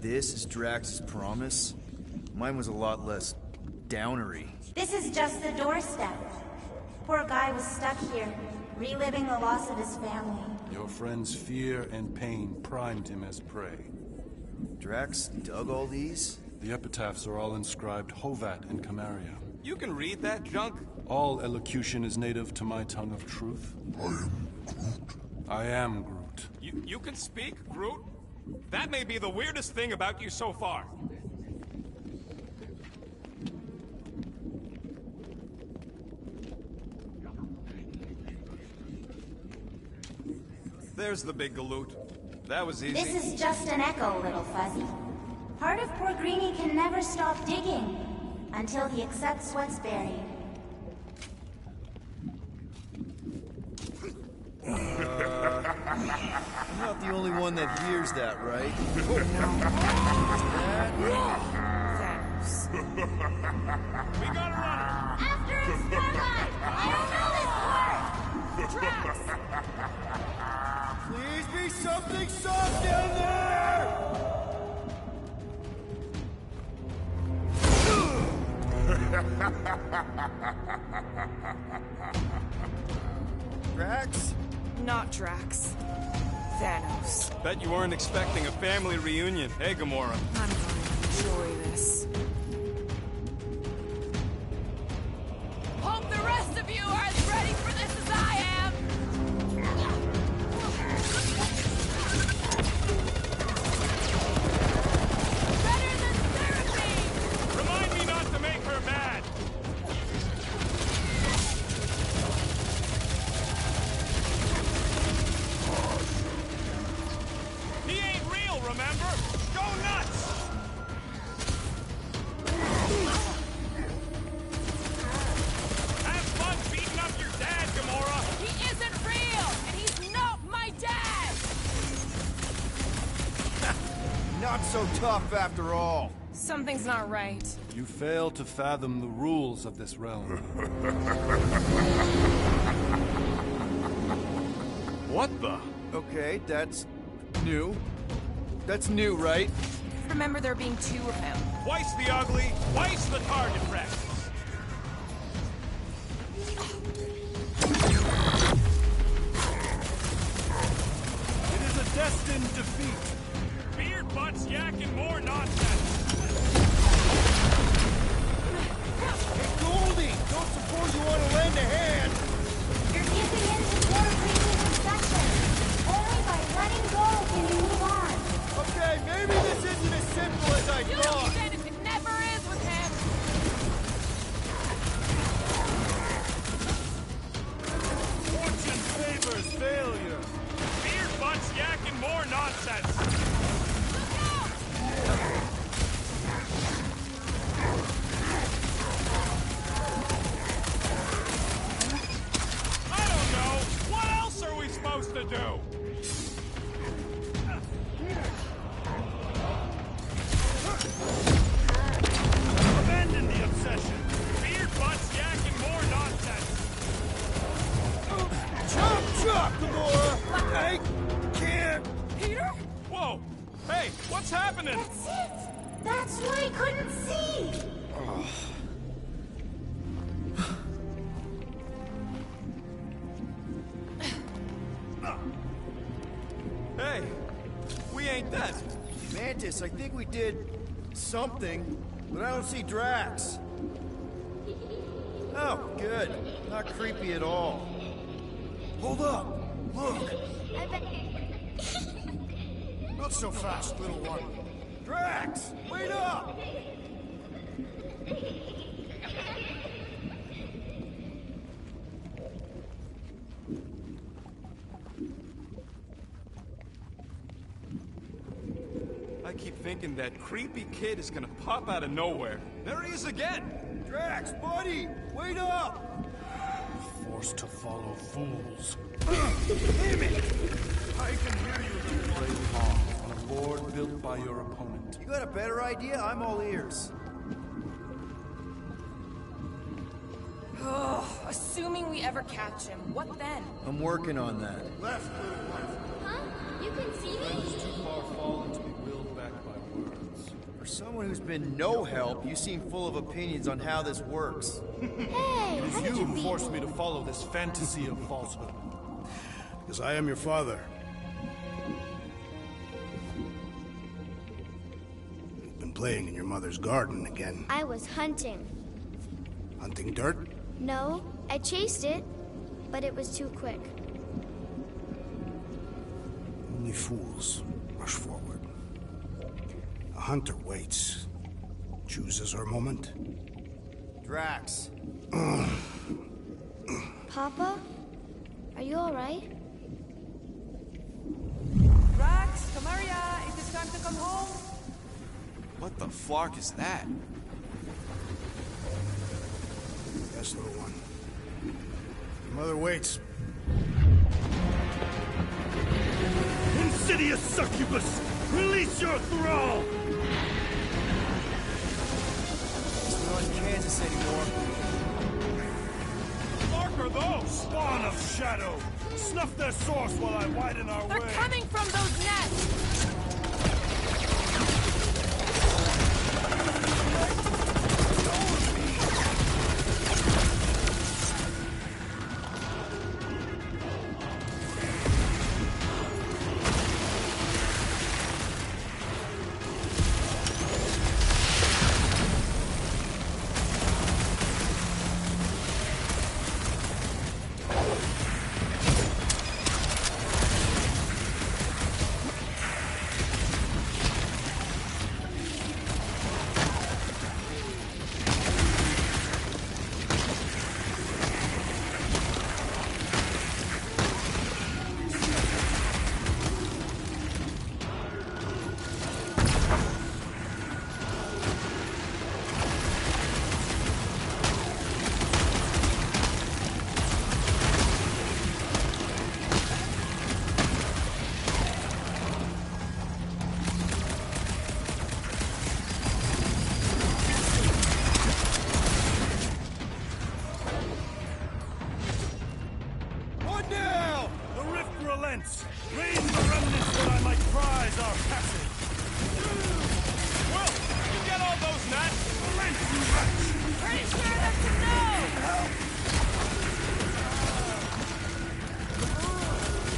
This is Drax's promise? Mine was a lot less downery. This is just the doorstep. Poor guy was stuck here, reliving the loss of his family. Your friend's fear and pain primed him as prey. Drax dug all these? The epitaphs are all inscribed Hovat and Camaria. You can read that junk? All elocution is native to my tongue of truth. I am Groot. You can speak, Groot? That may be the weirdest thing about you so far. There's the big galoot. That was easy. This is just an echo, little fuzzy. Part of poor Greenie can never stop digging until he accepts what's buried. I'm not the only one that hears that, right? Thanks. We gotta run! After his Starlight! You know this work! Drax! Please be something soft down there! Drax? Not Drax. Thanos. Bet you weren't expecting a family reunion, hey Gamora? I'm gonna enjoy this. Hope the rest of you are as ready for this as I am! Better than therapy! Remind me not to make her mad! He ain't real, remember? Go nuts! Have fun beating up your dad, Gamora! He isn't real, and he's not my dad! Not so tough after all. Something's not right. You fail to fathom the rules of this realm. What the? Okay, that's new. That's new, right? Remember there being two of him. Twice the ugly, twice the target practice. It is a destined defeat. Beard butts yakking more nonsense. Hey, Goldie! Don't suppose you want to lend a hand? You're giving in to poor Greenie's obsession. Only by letting go can you move on. Okay, maybe this isn't as simple as I You thought. said it never is with him! Fortune favors failure. Beard butts yakking more nonsense. Look out! I don't know. What else are we supposed to do? Abandon the obsession. Beard butts yakking more nonsense. Chop, chop, Gamora! I can't... Peter? Whoa. Hey, what's happening? That's it. That's why I couldn't see. Hey, we ain't dead. Mantis, I think we did something, but I don't see Drax. Oh, good. Not creepy at all. Hold up! Look! Not so fast, little one. Drax! Wait up! I keep thinking that creepy kid is gonna pop out of nowhere. There he is again! Drax, buddy! Wait up! Forced to follow fools. Damn it! I can hear you, little play Pong on a board built by your opponent. You got a better idea? I'm all ears. Ugh, assuming we ever catch him, what then? I'm working on that. Huh? You can see me? Too far fallen to be willed back by word. For someone who's been no help, you seem full of opinions on how this works. Hey, It is how you did you who beat forced me to follow this fantasy of falsehood. Because I am your father. You've been playing in your mother's garden again. I was hunting. Hunting dirt? No, I chased it, but it was too quick. Only fools rush forward. A hunter waits. Chooses her moment. Drax. Papa? Are you alright? Drax, Kamaria, it is time to come home. What the flark is that? Yes, little one. Your mother waits. Insidious succubus! Release your thrall! We're not in Kansas anymore. Mark are those! Spawn of shadow! Snuff their source while I widen our They're way! coming from those nets! Raise the remnants that I might prize our passage! Will, you get all those nuts? Relent, you wretch! Pretty sure that's a no!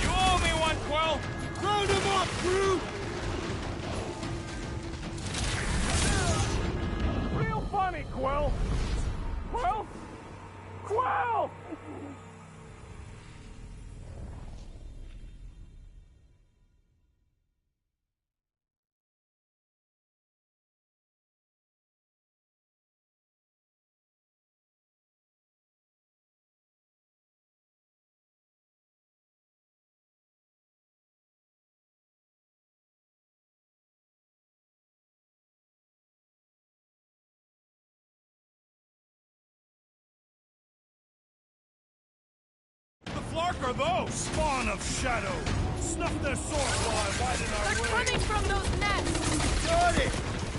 You owe me one, Quill! Round him up, crew! Real funny, Quill! Quill? Quill! The flark are those? Spawn of shadow! Snuff their source while I widen our They're way! coming from those nets! Got it!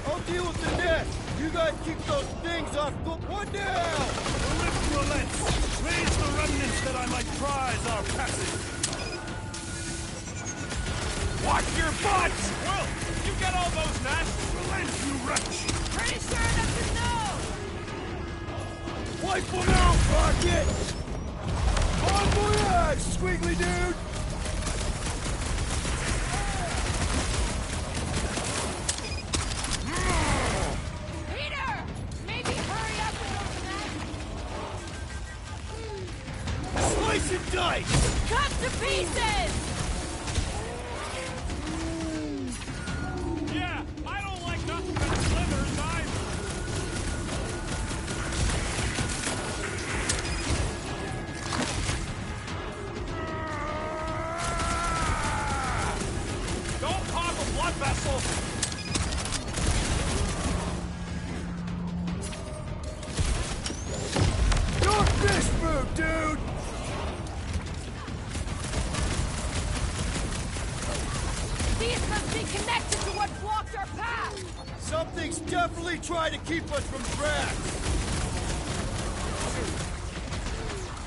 I'll deal with the nest! You guys keep those things off the... One down! The rift relents! Raise the remnants that I might prize our passage! Watch your butts! Will, you get all those nuts? Relent, you wretch! Pretty sure that's a no! Wipe them out, Rocket! Bon voyage, squiggly dude! Peter! Maybe hurry up with those nets! Slice and dice! Cut to pieces! Yeah, I don't like nothing but slithers either. Don't pop a blood vessel! Your fish food, dude! These must be connected to what blocked our path! Something's definitely trying to keep us from Drax!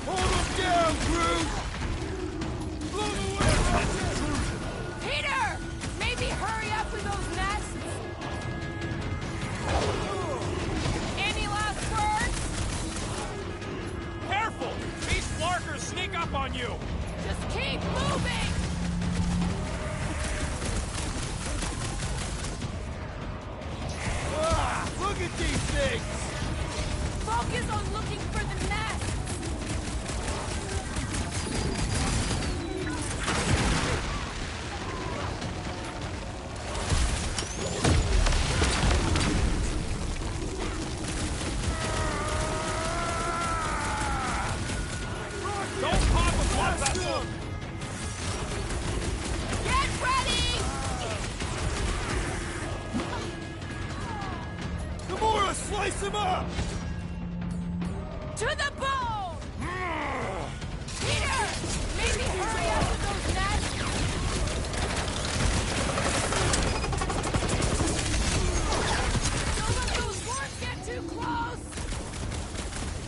Hold them down, crew! Blow them away! Peter! Maybe hurry up with those nests! things! Focus on looking for the nest! Don't pop a blood vessel! Get ready! Gamora, slice him up! To the bone! Peter! Maybe hurry up with those nests! Don't let those worms get too close!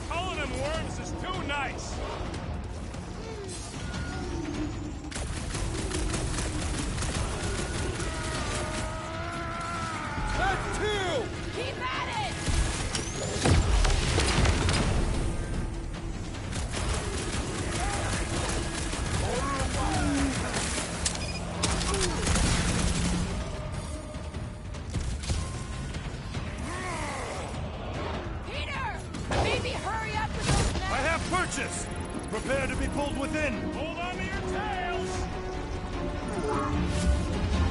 Calling them worms is too nice! That's two! Keep at it! Peter! Maybe hurry up with those nests! I have purchase! Prepare to be pulled within! Hold on to your tails!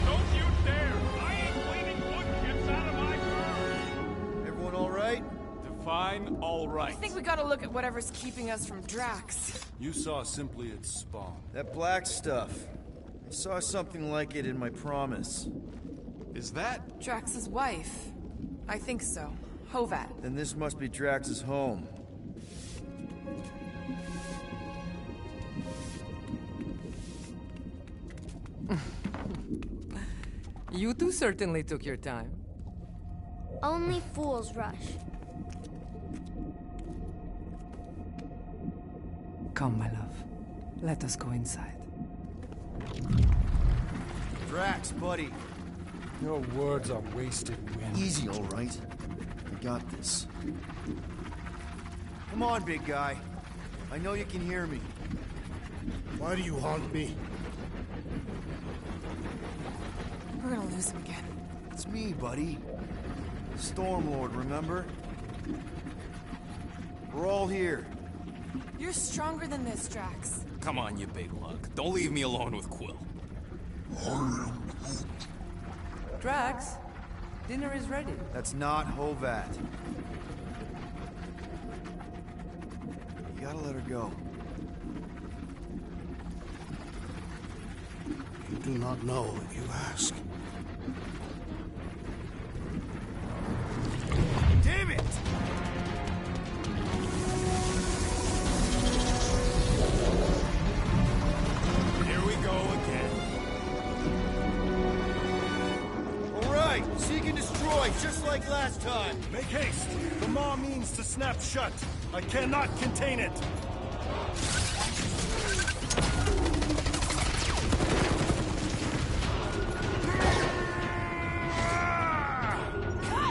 Don't you dare! I ain't cleaning wood chips out of my car! Everyone all right? Define all right. I think we gotta look at whatever's keeping us from Drax. You saw simply its spawn. That black stuff. I saw something like it in my promise. Is that? Drax's wife. I think so. Hovat. Then this must be Drax's home. You two certainly took your time. Only fools rush. Come, my love. Let us go inside. Drax, buddy. Your words are wasted wind. Easy, all right. I got this. Come on, big guy. I know you can hear me. Why do you haunt me? We're gonna lose him again. It's me, buddy. Stormlord, remember? We're all here. You're stronger than this, Drax. Come on, you big lug. Don't leave me alone with Quill. Drax, dinner is ready. That's not Hovat. You gotta let her go. You do not know if you ask. Damn it! Here we go again. All right, seek and destroy, just like last time. Make haste! The maw means to snap shut. I cannot contain it.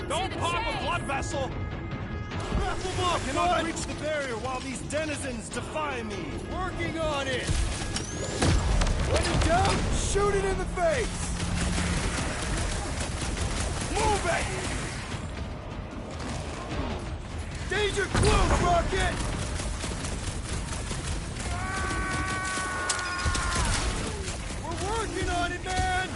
Don't pop a blood vessel! Wrap them up, Cannot bud! reach the barrier while these denizens defy me. Working on it! When in doubt, shoot it in the face! Move it! Danger close, Rocket! We're working on it, man!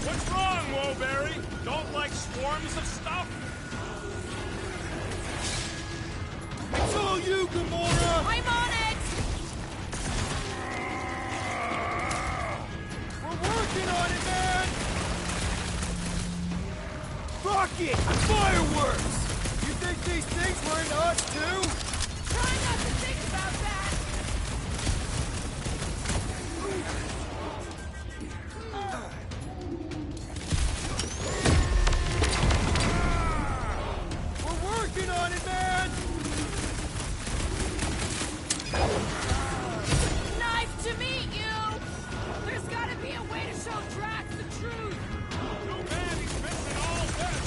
What's wrong, Woeberry? Don't like swarms of stuff? It's all you, Gamora! I'm on it! We're working on it, man! Rocket! Fireworks! You think these things were in us, too? Try not to think about that! We're working on it, man! Nice to meet you! There's gotta be a way to show Drax the truth! Too bad he's missing all this.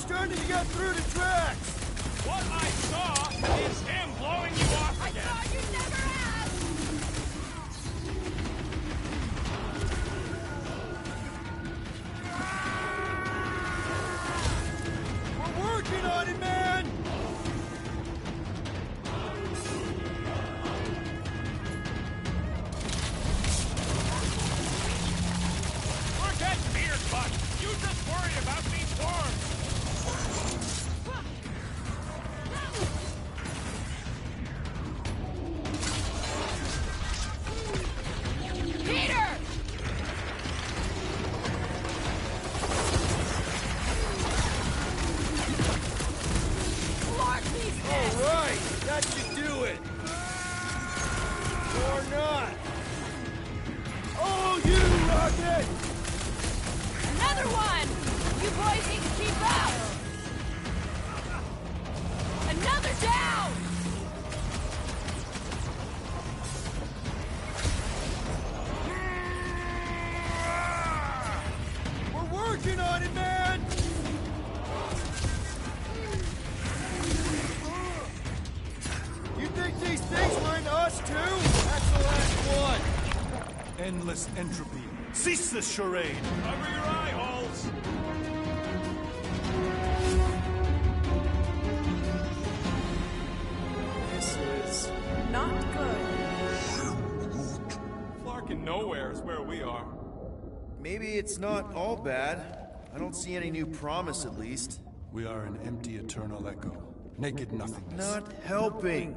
starting to get through the tracks! What I saw is him blowing you off I again. thought you never asked! We're working on it, man! Forget beard butt. You just worry about these worms. Peter! Lord, please miss! Alright, that should do it! Or not! Oh, you rocket! Another one! You boys need to keep up! Another down! We're working on it, man! You think these things were into us too? That's the last one! Endless entropy. Cease this charade! Cover your eye holes. This is... Not good. Flarkin' nowhere is where we are. Maybe it's not all bad. I don't see any new promise, at least. We are an empty eternal echo. Naked nothingness. Not helping.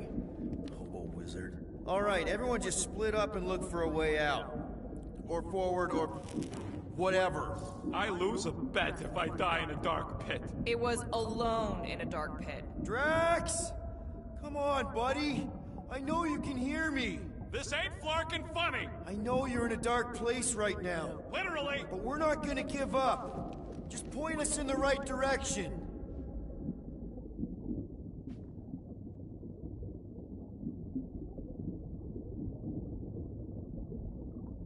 Hobo wizard. Alright, everyone just split up and look for a way out. Or forward, or... whatever. I lose a bet if I die in a dark pit. It was alone in a dark pit. Drax! Come on, buddy! I know you can hear me! This ain't Flarkin' funny. I know you're in a dark place right now. Literally. But we're not gonna give up. Just point us in the right direction.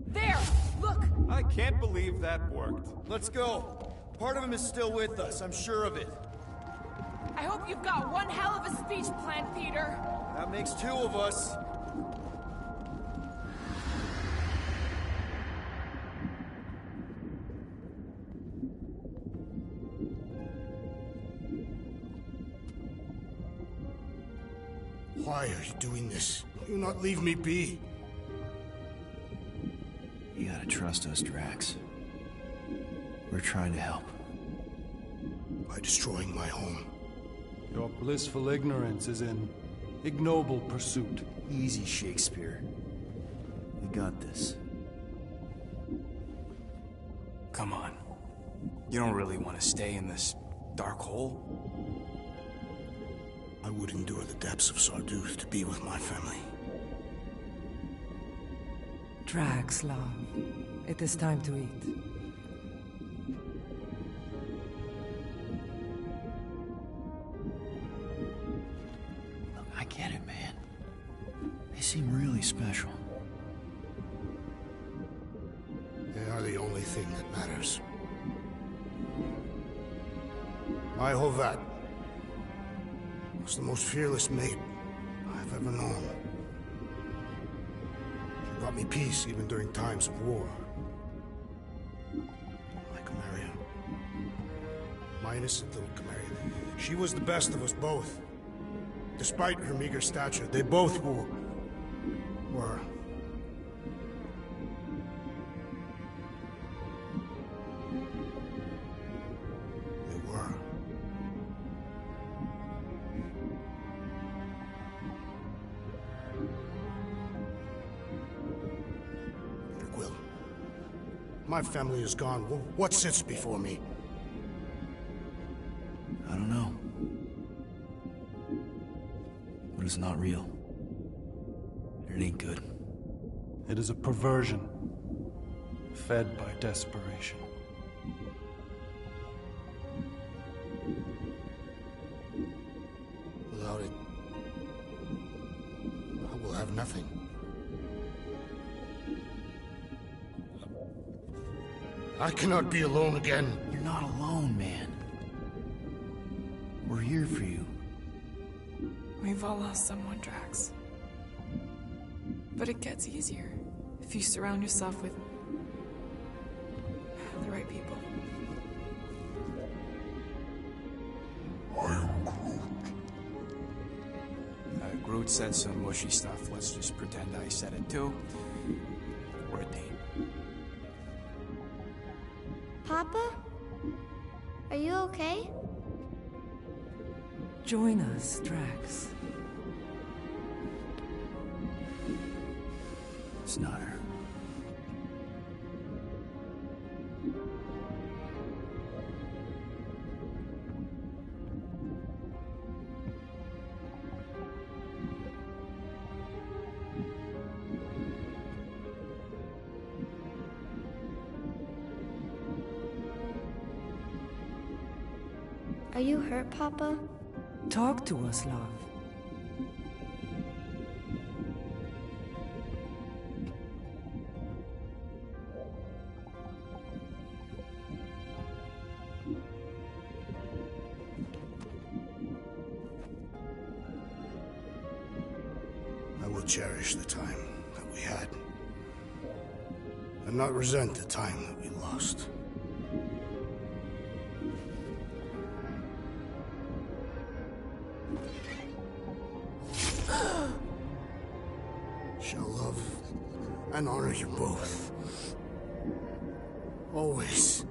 There! Look! I can't believe that worked. Let's go. Part of him is still with us, I'm sure of it. I hope you've got one hell of a speech planned, Peter. That makes two of us. Why are you doing this? Will you not leave me be? You gotta trust us, Drax. We're trying to help. By destroying my home. Your blissful ignorance is an ignoble pursuit. Easy, Shakespeare. We got this. Come on. You don't really want to stay in this dark hole? I would endure the depths of Sarduth to be with my family. Drax, love. It is time to eat. Look, I get it, man. They seem really special. They are the only thing that matters. My Hovat was the most fearless mate I've ever known. She brought me peace even during times of war. Like Camaria. My innocent little Camaria. She was the best of us both. Despite her meager stature, they both were. My family is gone. What sits before me? I don't know. But it's not real. It ain't good. It is a perversion, fed by desperation. Without it, I will have nothing. I cannot be alone again. You're not alone, man. we're here for you. We've all lost someone, Drax. But it gets easier if you surround yourself with the right people. Groot said some mushy stuff. Let's just pretend I said it too. We're a team. Papa? Are you okay? Join us, Drax. It's not her. Are you hurt, Papa? Talk to us, love. I will cherish the time that we had, and not resent the time that we lost. Shall love and honor you both. Always.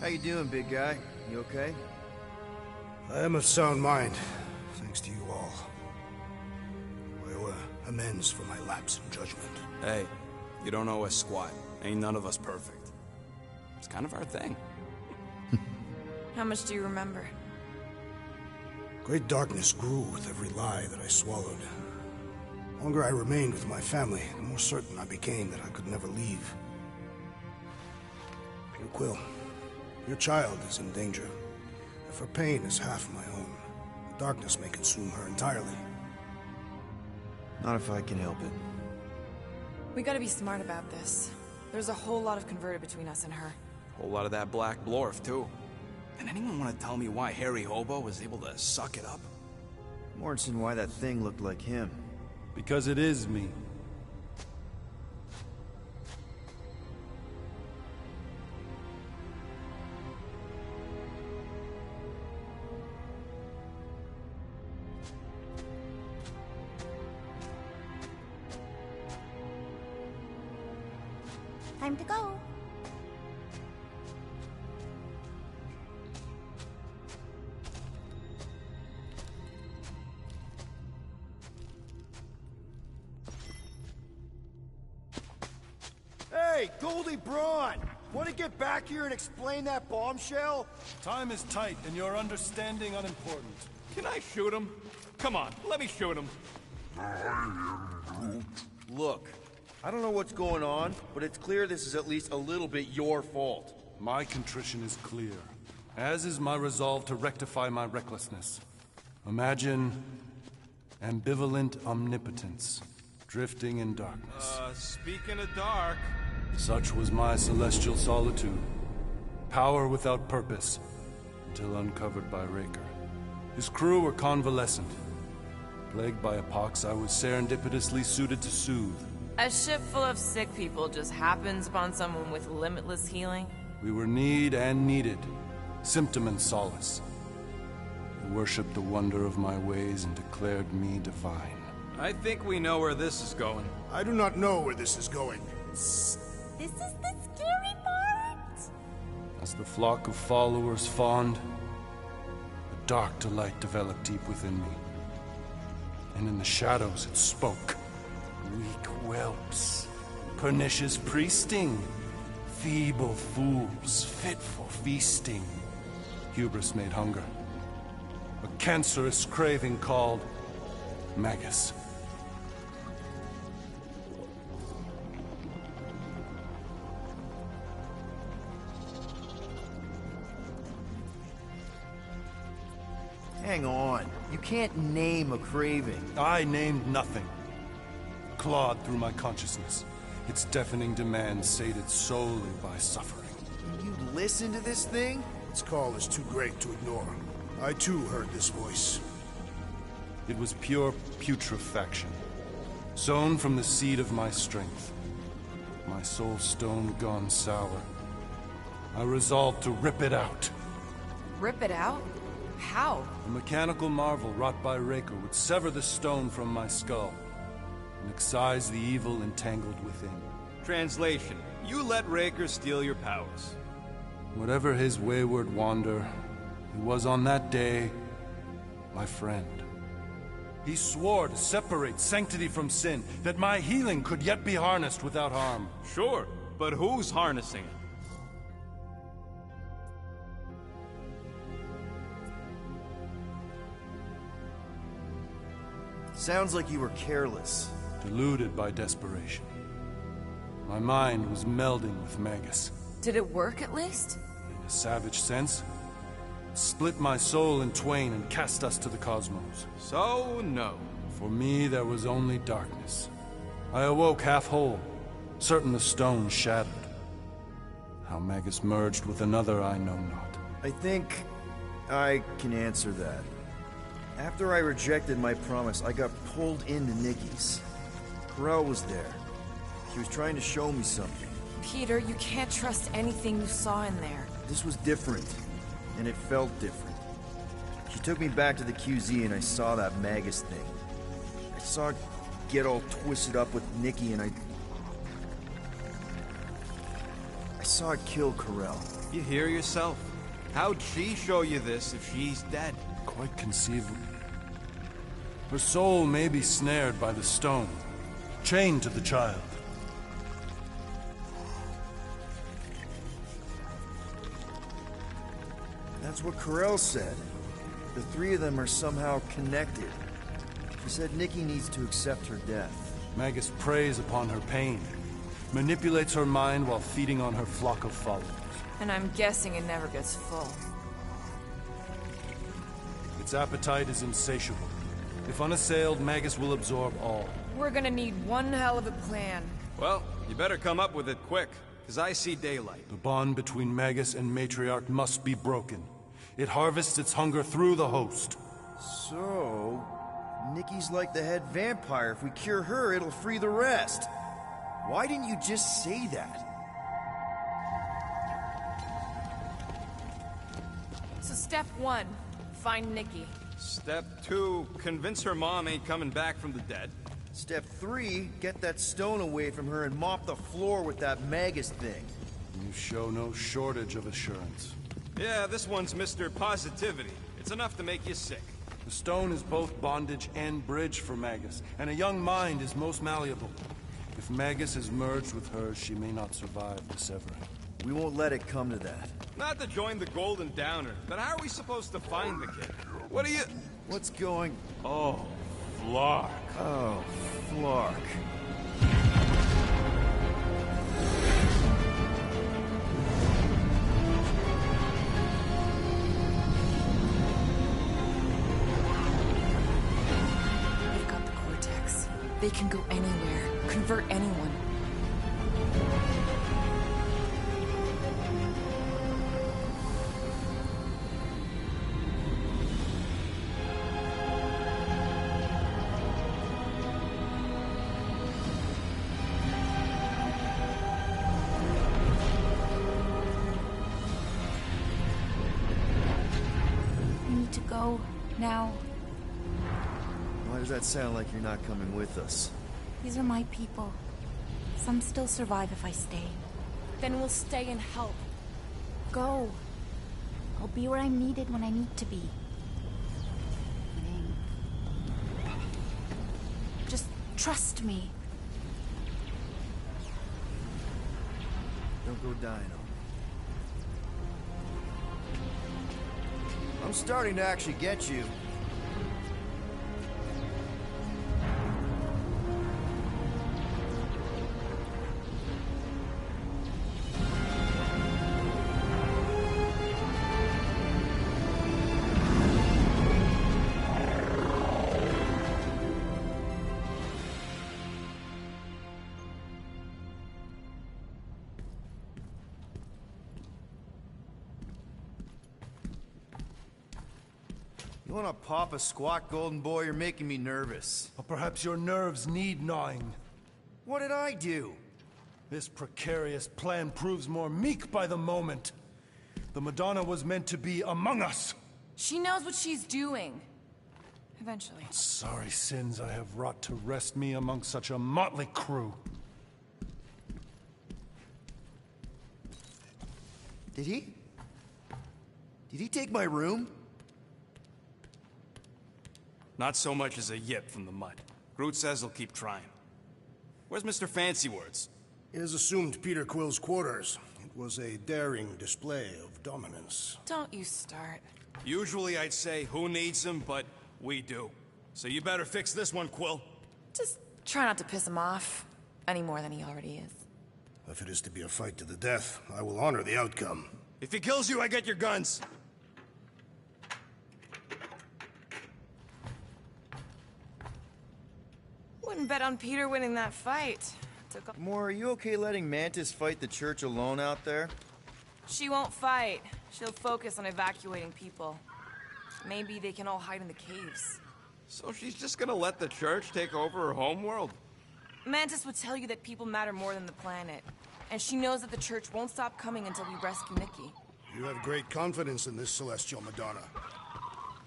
How you doing, big guy? You okay? I am of sound mind, thanks to you all. I owe amends for my lapse in judgment. Hey, you don't owe us squat. Ain't none of us perfect. It's kind of our thing. How much do you remember? Great darkness grew with every lie that I swallowed. The longer I remained with my family, the more certain I became that I could never leave. Peter Quill, your child is in danger. If her pain is half my own, the darkness may consume her entirely. Not if I can help it. We gotta be smart about this. There's a whole lot of converted between us and her. Whole lot of that black blorf, too. And anyone want to tell me why Harry Hobo was able to suck it up? Morrison, why that thing looked like him. Because it is me. Time to go. Hey, Goldie Braun! Want to get back here and explain that bombshell? Time is tight, and your understanding unimportant. Can I shoot him? Come on, let me shoot him. Look, I don't know what's going on, but it's clear this is at least a little bit your fault. My contrition is clear, as is my resolve to rectify my recklessness. Imagine ambivalent omnipotence, drifting in darkness. Speaking of dark... Such was my celestial solitude. Power without purpose, until uncovered by Raker. His crew were convalescent. Plagued by a pox, I was serendipitously suited to soothe. A ship full of sick people just happens upon someone with limitless healing? We were need and needed, symptom and solace. They worshipped the wonder of my ways and declared me divine. I think we know where this is going. I do not know where this is going. This is the scary part. As the flock of followers fawned, a dark delight developed deep within me. And in the shadows it spoke. Weak whelps, pernicious priesting, feeble fools, fit for feasting. Hubris made hunger. A cancerous craving called Magus. Hang on. You can't name a craving. I named nothing. Clawed through my consciousness, its deafening demands sated solely by suffering. And you listen to this thing? Its call is too great to ignore. I too heard this voice. It was pure putrefaction, sown from the seed of my strength. My soul stone gone sour. I resolved to rip it out. Rip it out? How? A mechanical marvel wrought by Raker would sever the stone from my skull and excise the evil entangled within. Translation: you let Raker steal your powers. Whatever his wayward wander, he was on that day my friend. He swore to separate sanctity from sin, that my healing could yet be harnessed without harm. Sure, but who's harnessing it? Sounds like you were careless. Deluded by desperation. My mind was melding with Magus. Did it work at least? In a savage sense, it split my soul in twain and cast us to the cosmos. So, no. For me, there was only darkness. I awoke half whole, certain the stone shattered. How Magus merged with another, I know not. I think I can answer that. After I rejected my promise, I got pulled into Nikki's. Corel was there. She was trying to show me something. Peter, you can't trust anything you saw in there. This was different, and it felt different. She took me back to the QZ and I saw that Magus thing. I saw it get all twisted up with Nikki and I saw it kill Corel. You hear yourself? How'd she show you this if she's dead? Quite conceivable. Her soul may be snared by the stone, chained to the child. That's what Corel said. The three of them are somehow connected. She said Nikki needs to accept her death. Magus preys upon her pain, manipulates her mind while feeding on her flock of followers. And I'm guessing it never gets full. Its appetite is insatiable. If unassailed, Magus will absorb all. We're gonna need one hell of a plan. Well, you better come up with it quick, because I see daylight. The bond between Magus and Matriarch must be broken. It harvests its hunger through the host. So, Nikki's like the head vampire. If we cure her, it'll free the rest. Why didn't you just say that? So step 1, find Nikki. Step 2, convince her mom ain't coming back from the dead. Step 3, get that stone away from her and mop the floor with that Magus thing. You show no shortage of assurance. Yeah, this one's Mr. Positivity. It's enough to make you sick. The stone is both bondage and bridge for Magus, and a young mind is most malleable. If Magus is merged with hers, she may not survive the severing. We won't let it come to that. Not to join the Golden Downer, but how are we supposed to find the kid? What are you... What's going... Oh, Flark. Oh, Flark. They've got the Cortex. They can go anywhere, convert anyone. Go now. Why does that sound like you're not coming with us? These are my people. Some still survive if I stay. Then we'll stay and help. go. I'll be where I'm needed when I need to be. Just trust me. Don't go dying on me. I'm starting to actually get you. You wanna pop a squat, golden boy? You're making me nervous. Or perhaps your nerves need gnawing. What did I do? This precarious plan proves more meek by the moment. The Madonna was meant to be among us. She knows what she's doing. Eventually. Sorry sins I have wrought to wrest me among such a motley crew. Did he? Did he take my room? Not so much as a yip from the mud. Groot says he'll keep trying. Where's Mr. Fancy Words? It is assumed Peter Quill's quarters. It was a daring display of dominance. Don't you start. Usually I'd say, who needs him, but we do. So you better fix this one, Quill. Just try not to piss him off any more than he already is. If it is to be a fight to the death, I will honor the outcome. If he kills you, I get your guns. Wouldn't bet on Peter winning that fight. Gamora, are you okay letting Mantis fight the church alone out there? She won't fight. She'll focus on evacuating people. Maybe they can all hide in the caves. So she's just gonna let the church take over her homeworld? Mantis would tell you that people matter more than the planet. And she knows that the church won't stop coming until we rescue Nikki. You have great confidence in this celestial Madonna.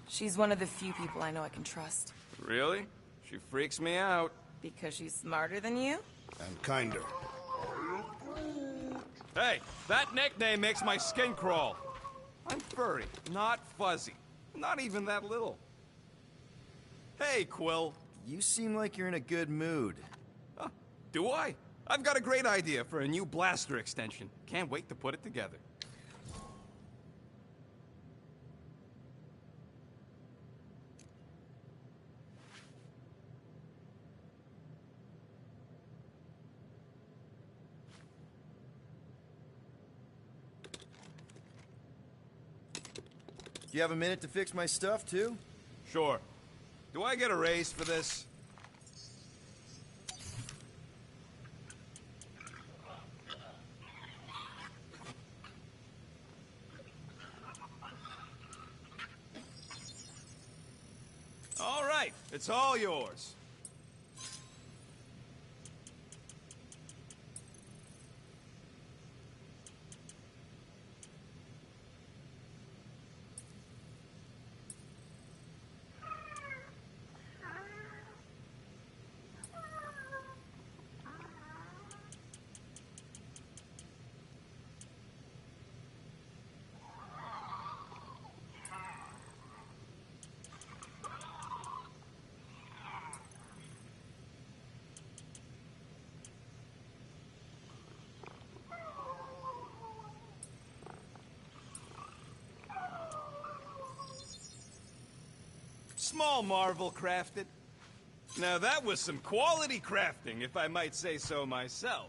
She's one of the few people I know I can trust. Really? She freaks me out. Because she's smarter than you? And kinder. Hey, that nickname makes my skin crawl. I'm furry, not fuzzy. Not even that little. Hey, Quill. You seem like you're in a good mood. Huh, do I? I've got a great idea for a new blaster extension. Can't wait to put it together. Do you have a minute to fix my stuff, too? Sure. Do I get a raise for this? All right, it's all yours. Small marvel crafted. Now that was some quality crafting, if I might say so myself.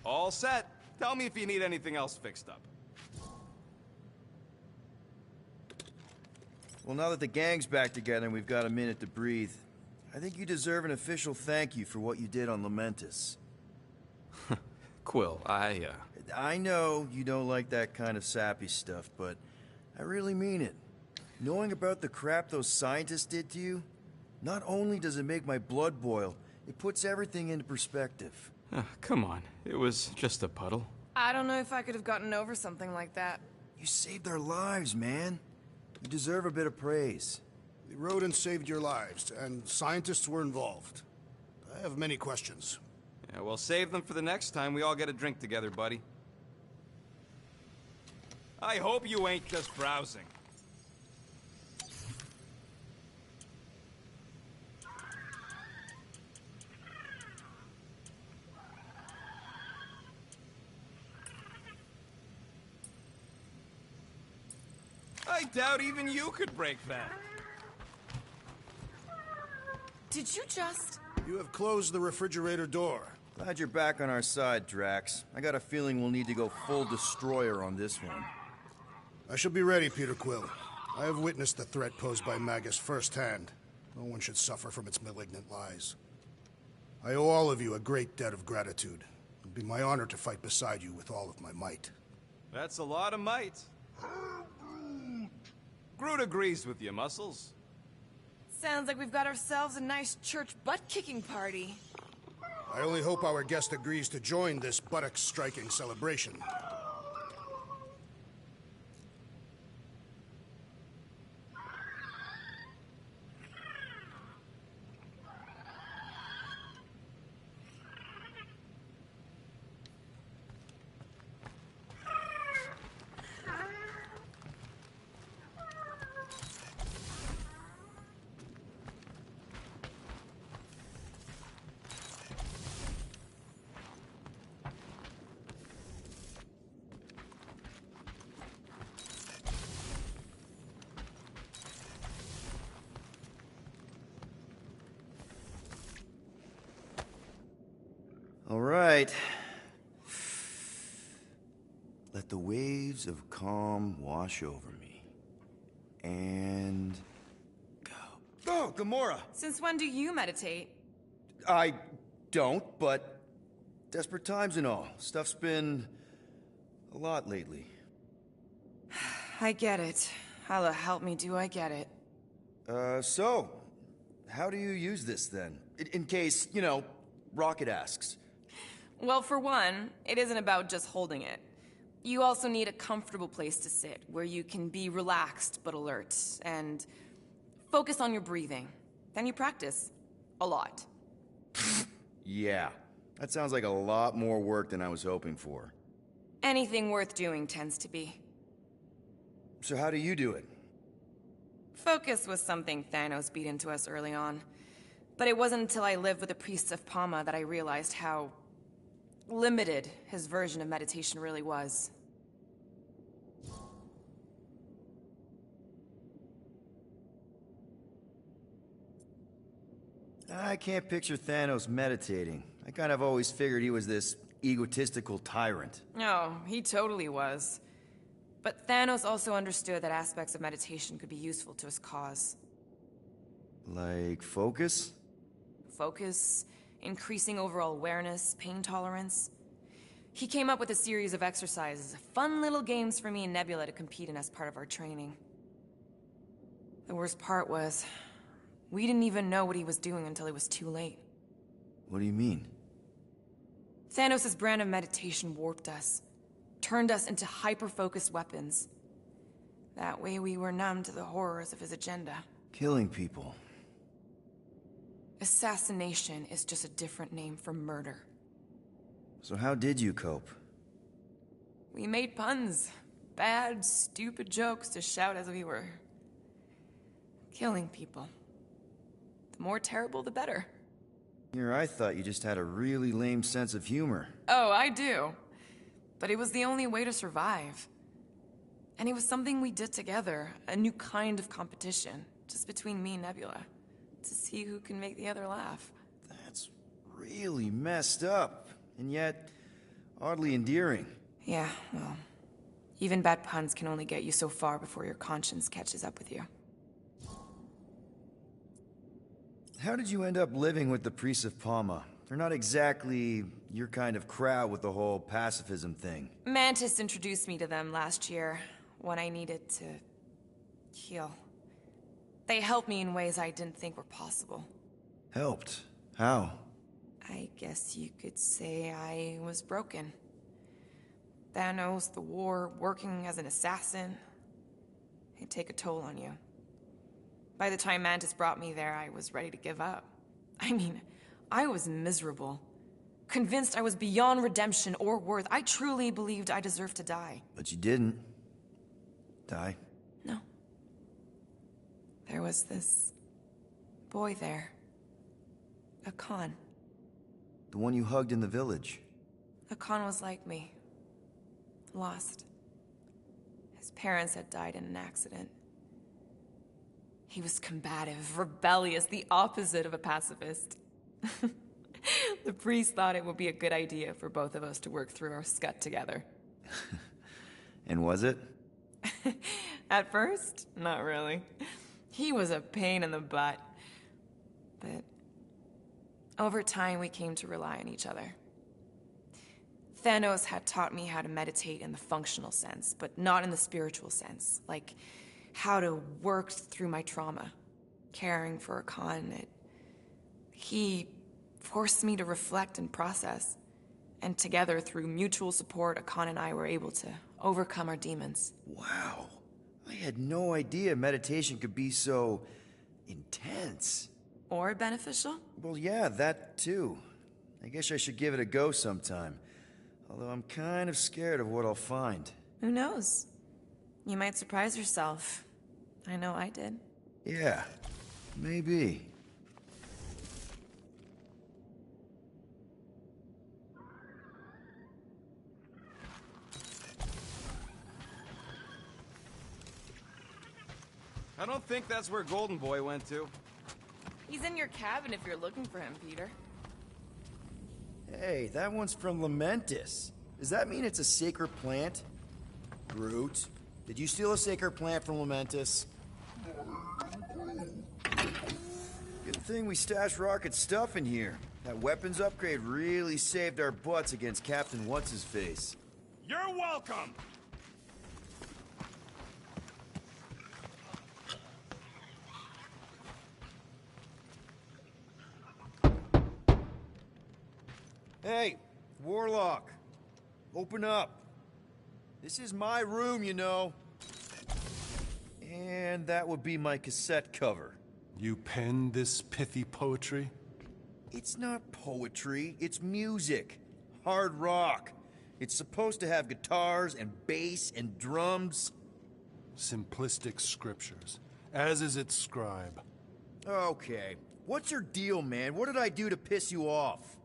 All set. Tell me if you need anything else fixed up. Well, now that the gang's back together and we've got a minute to breathe, I think you deserve an official thank you for what you did on Lamentus. Quill, I know you don't like that kind of sappy stuff, but I really mean it. Knowing about the crap those scientists did to you, not only does it make my blood boil, it puts everything into perspective. Come on, it was just a puddle. I don't know if I could have gotten over something like that. You saved our lives, man. You deserve a bit of praise. The rodents saved your lives, and scientists were involved. I have many questions. Yeah, well, save them for the next time we all get a drink together, buddy. I hope you ain't just browsing. I doubt even you could break that. Did you just... You have closed the refrigerator door. Glad you're back on our side, Drax. I got a feeling we'll need to go full destroyer on this one. I shall be ready, Peter Quill. I have witnessed the threat posed by Magus firsthand. No one should suffer from its malignant lies. I owe all of you a great debt of gratitude. It would be my honor to fight beside you with all of my might. That's a lot of might. Groot agrees with you, Muscles. Sounds like we've got ourselves a nice church butt-kicking party. I only hope our guest agrees to join this buttock-striking celebration. All right. Let the waves of calm wash over me. And... go. Oh, Gamora! Since when do you meditate? I don't, but... desperate times and all. Stuff's been... a lot lately. I get it. Allah help me, do I get it. So... how do you use this, then? In case, you know, Rocket asks. Well, for one, it isn't about just holding it. You also need a comfortable place to sit, where you can be relaxed but alert, and focus on your breathing. Then you practice. A lot. Yeah. That sounds like a lot more work than I was hoping for. Anything worth doing tends to be. So how do you do it? Focus was something Thanos beat into us early on. But it wasn't until I lived with the priests of Palma that I realized how... limited his version of meditation really was. I can't picture Thanos meditating. I kind of always figured he was this egotistical tyrant. Oh, he totally was. But Thanos also understood that aspects of meditation could be useful to his cause. Like focus? Focus, increasing overall awareness, pain tolerance. He came up with a series of exercises, fun little games for me and Nebula to compete in as part of our training. The worst part was, we didn't even know what he was doing until it was too late. What do you mean? Thanos' brand of meditation warped us, turned us into hyper-focused weapons. That way we were numb to the horrors of his agenda. Killing people. Assassination is just a different name for murder. So how did you cope? We made puns. Bad, stupid jokes to shout as we were killing people. The more terrible, the better. Here, I thought you just had a really lame sense of humor. Oh, I do. But it was the only way to survive. And it was something we did together, a new kind of competition, just between me and Nebula, to see who can make the other laugh. That's really messed up. And yet, Oddly endearing. Yeah, well, even bad puns can only get you so far before your conscience catches up with you. How did you end up living with the priests of Palma? They're not exactly your kind of crowd with the whole pacifism thing. Mantis introduced me to them last year, when I needed to heal. They helped me in ways I didn't think were possible. Helped? How? I guess you could say I was broken. Thanos, the war, working as an assassin. It'd take a toll on you. By the time Mantis brought me there, I was ready to give up. I mean, I was miserable. Convinced I was beyond redemption or worth. I truly believed I deserved to die. But you didn't. Die? No. There was this boy there. A Khan. The one you hugged in the village. A Khan was like me. Lost. His parents had died in an accident. He was combative, rebellious, the opposite of a pacifist. The priest thought it would be a good idea for both of us to work through our scut together. And was it? At first, not really. He was a pain in the butt. But over time, we came to rely on each other. Thanos had taught me how to meditate in the functional sense, but not in the spiritual sense. Like how to work through my trauma. Caring for a Khan, he forced me to reflect and process. And together, through mutual support, Khan and I were able to overcome our demons. Wow. I had no idea meditation could be so intense. Or beneficial? Well, yeah, that too. I guess I should give it a go sometime. Although I'm kind of scared of what I'll find. Who knows? You might surprise yourself. I know I did. Yeah, maybe. I don't think that's where Golden Boy went to. He's in your cabin if you're looking for him, Peter. Hey, that one's from Lamentis. Does that mean it's a sacred plant? Groot, did you steal a sacred plant from Lamentis? Good thing we stashed Rocket stuff in here. That weapons upgrade really saved our butts against Captain What's-His-Face. You're welcome! Hey, Warlock. Open up. This is my room, you know. And that would be my cassette cover. You penned this pithy poetry? It's not poetry, it's music. Hard rock. It's supposed to have guitars and bass and drums. Simplistic scriptures, as is its scribe. Okay. What's your deal, man? What did I do to piss you off?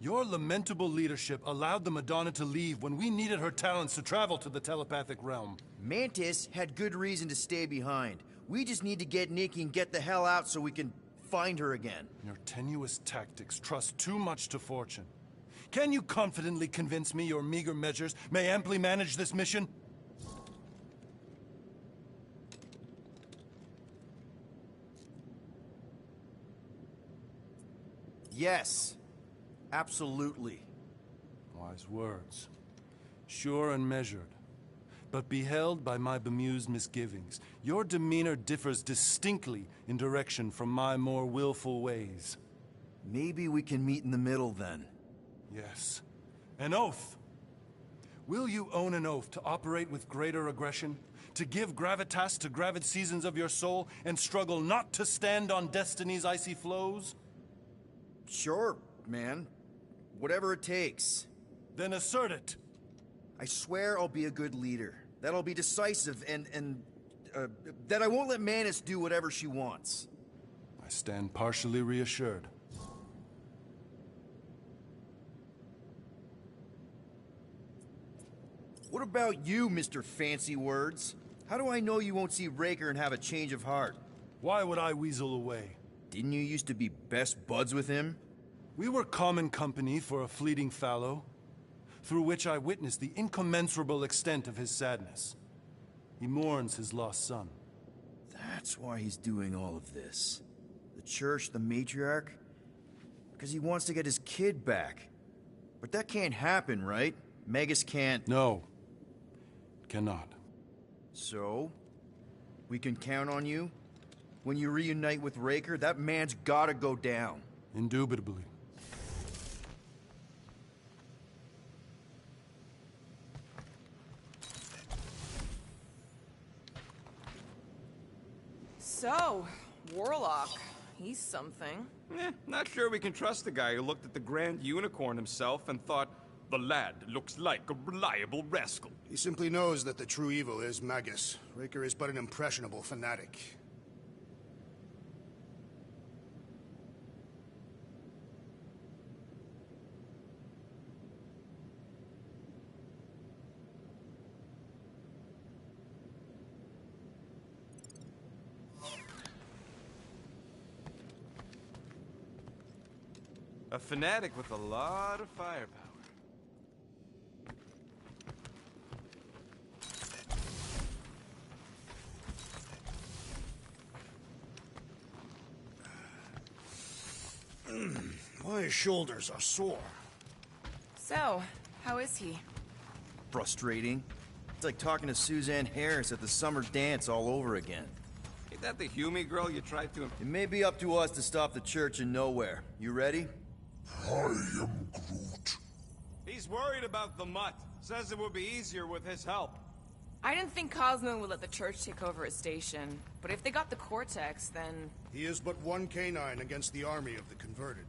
Your lamentable leadership allowed the Madonna to leave when we needed her talents to travel to the telepathic realm. Mantis had good reason to stay behind. We just need to get Nikki and get the hell out so we can find her again. Your tenuous tactics trust too much to fortune. Can you confidently convince me your meager measures may amply manage this mission? Yes. Absolutely. Wise words. Sure and measured. But beheld by my bemused misgivings, your demeanor differs distinctly in direction from my more willful ways. Maybe we can meet in the middle then. Yes. An oath. Will you own an oath to operate with greater aggression? To give gravitas to gravid seasons of your soul and struggle not to stand on destiny's icy flows? Sure, man. Whatever it takes. Then assert it. I swear I'll be a good leader. That I'll be decisive and that I won't let Mantis do whatever she wants. I stand partially reassured. What about you, Mr. Fancy Words? How do I know you won't see Raker and have a change of heart? Why would I weasel away? Didn't you used to be best buds with him? We were common company for a fleeting fallow. through which I witnessed the incommensurable extent of his sadness. He mourns his lost son. That's why he's doing all of this. The church, the matriarch? Because he wants to get his kid back. But that can't happen, right? Magus can't... No. Cannot. So? We can count on you? When you reunite with Raker, that man's gotta go down. Indubitably. So, Warlock. He's something. Not sure we can trust the guy who looked at the Grand Unicorn himself and thought, the lad looks like a reliable rascal. He simply knows that the true evil is Magus. Raker is but an impressionable fanatic. A fanatic with a lot of firepower. My shoulders are sore. So, how is he? Frustrating. It's like talking to Suzanne Harris at the summer dance all over again. Ain't that the Hume girl you tried to... It may be up to us to stop the church in nowhere. You ready? I am Groot. He's worried about the mutt. Says it would be easier with his help. I didn't think Cosmo would let the church take over his station. But if they got the Cortex, then... He is but one canine against the army of the converted.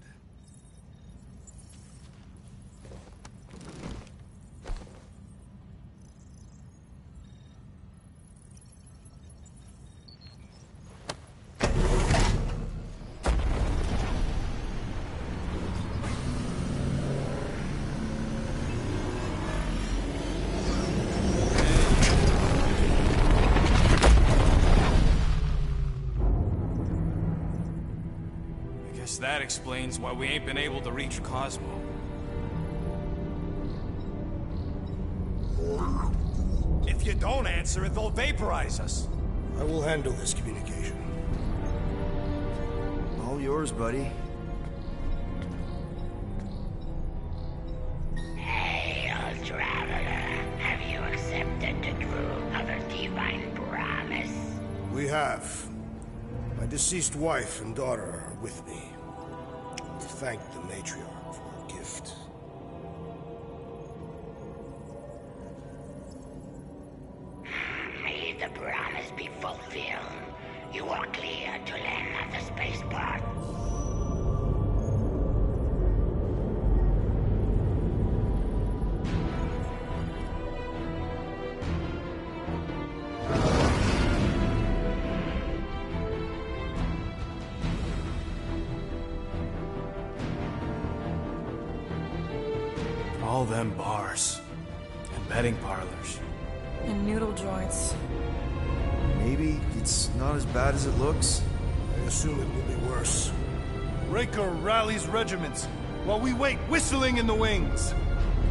That explains why we ain't been able to reach Cosmo. If you don't answer it, they'll vaporize us. I will handle this communication. All yours, buddy. Hail, traveler. Have you accepted the true of a divine promise? We have. My deceased wife and daughter are with me. Thank the matriarch for her gift. May the promise be fulfilled. You are clear to land at the spaceport. All them bars. And betting parlors. And noodle joints. Maybe it's not as bad as it looks. I assume it will be worse. Raker rallies regiments, while we wait whistling in the wings.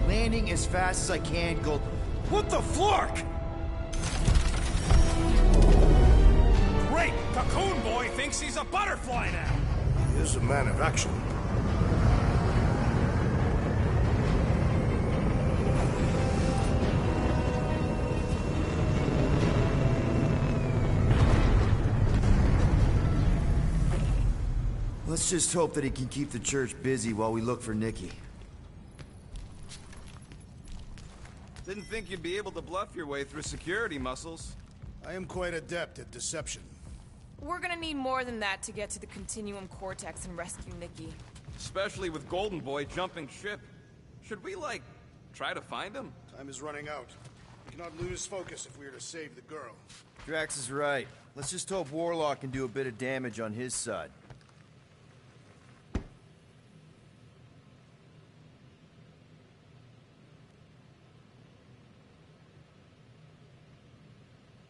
Landing as fast as I can, go... What the flark? Great! Cocoon Boy thinks he's a butterfly now! He is a man of action. Let's just hope that he can keep the church busy while we look for Nikki. Didn't think you'd be able to bluff your way through security muscles. I am quite adept at deception. We're gonna need more than that to get to the Continuum Cortex and rescue Nikki. Especially with Golden Boy jumping ship. Should we, like, try to find him? Time is running out. We cannot lose focus if we are to save the girl. Drax is right. Let's just hope Warlock can do a bit of damage on his side.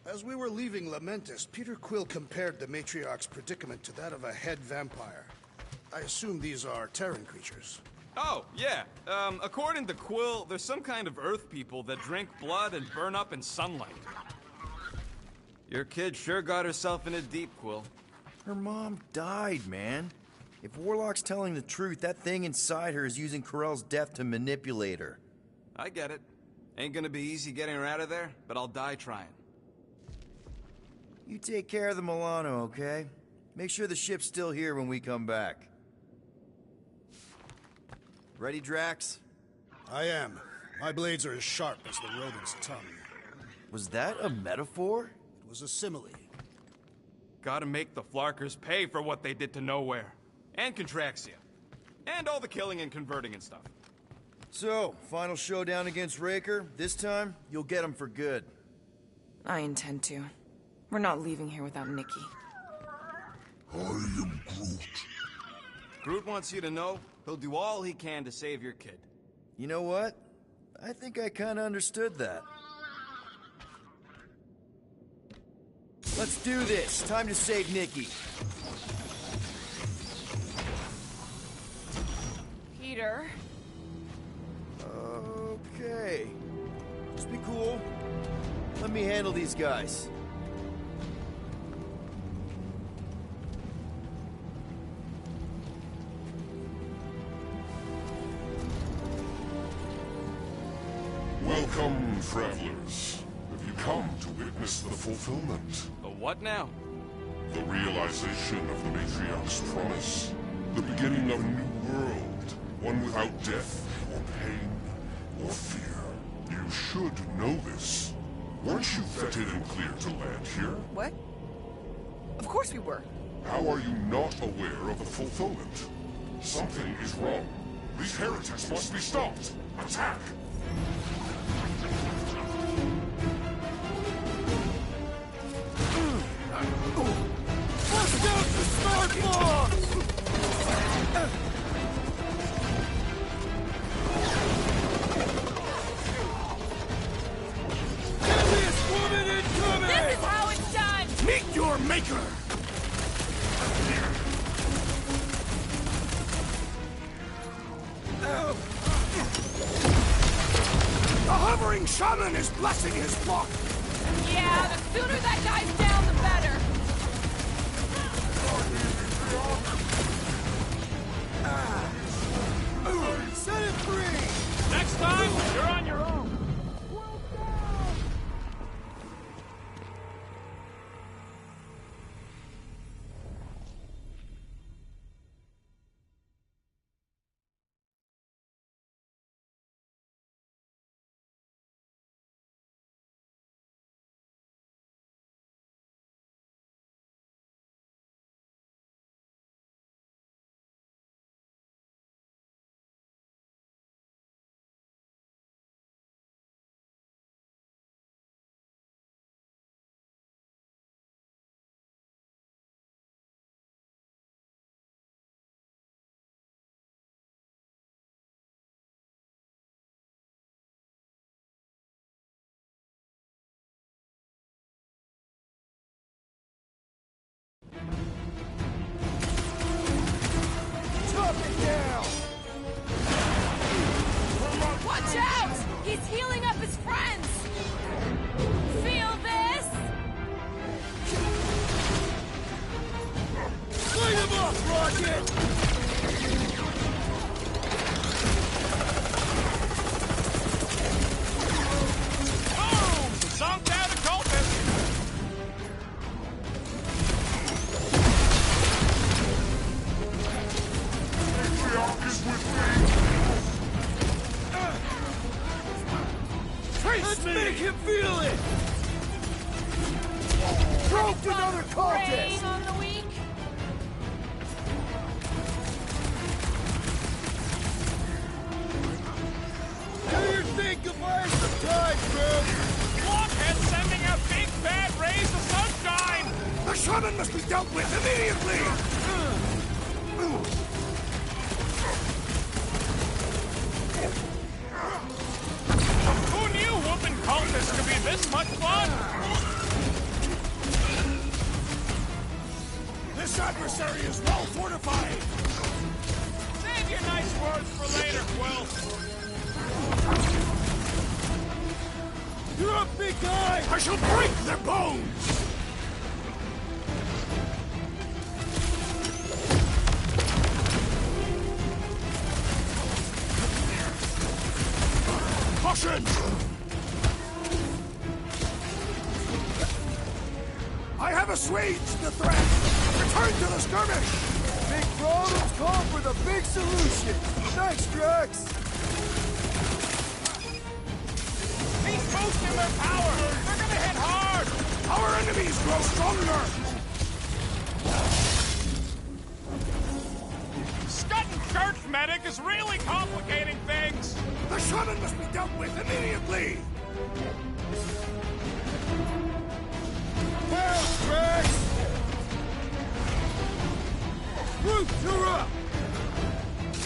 As we were leaving Lamentus, Peter Quill compared the Matriarch's predicament to that of a head vampire. I assume these are Terran creatures. Oh, yeah. According to Quill, there's some kind of Earth people that drink blood and burn up in sunlight. Your kid sure got herself in a deep, Quill. Her mom died, man. If Warlock's telling the truth, that thing inside her is using Corell's death to manipulate her. I get it. Ain't gonna be easy getting her out of there, but I'll die trying. You take care of the Milano, okay? Make sure the ship's still here when we come back. Ready, Drax? I am. My blades are as sharp as the rodent's tongue. Was that a metaphor? It was a simile. Gotta make the Flarkers pay for what they did to Nowhere. And Contraxia. And all the killing and converting and stuff. So, final showdown against Raker. This time, you'll get him for good. I intend to. We're not leaving here without Nikki. I am Groot. Groot wants you to know he'll do all he can to save your kid. You know what? I think I kinda understood that. Let's do this. Time to save Nikki. Peter. Okay. Just be cool. Let me handle these guys. Welcome, travelers. Have you come to witness the fulfillment? The what now? The realization of the Matriarch's promise. The beginning of a new world. One without death, or pain, or fear. You should know this. Weren't you vetted and cleared to land here? What? Of course we were. How are you not aware of the fulfillment? Something is wrong. These heretics must be stopped. Attack! Bust out the smart bombs! Deadliest woman incoming! This is how it's done! Meet your maker! The hovering shaman is blessing his flock! Yeah, the sooner that guy's down, the better. Set it free! Next time, you're on your own. Chop it down! Watch out! He's healing up his friends! Feel this? Light him up, Rocket! Boom! Sunk down the cultist! Matriarch is with me! Let's make him feel it! Broke another Preying cultist! on the weak? Do your thing, goodbye some time, bro! Blockhead sending out big bad rays of sunshine! The shaman must be dealt with immediately! Who knew whooping cultists could be this much fun? This adversary is well fortified! Save your nice words for later, Quill. You're up, big guy! I shall break their bones! Caution! I have assuaged the threat! Return to the skirmish! Big problems call for the big solution! Thanks, Drax! He's boosting their power! They're gonna hit hard! Our enemies grow stronger! Scudding church medic is really complicating things! The shaman must be dealt with immediately! Well, Drax! Roots, you're up!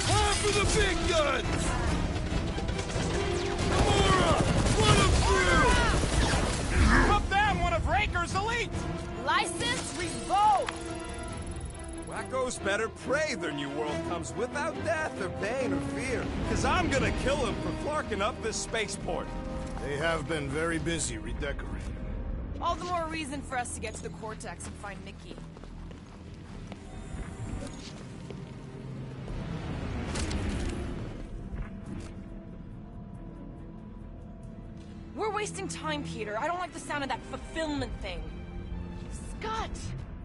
Time for the big guns! Gamora! Run them through! Put them one of Raker's elite! License revoked! Wacko's better pray their new world comes without death or pain or fear, because I'm gonna kill him for flarking up this spaceport. They have been very busy redecorating. All the more reason for us to get to the Cortex and find Nikki. We're wasting time, Peter. I don't like the sound of that fulfillment thing. Scott!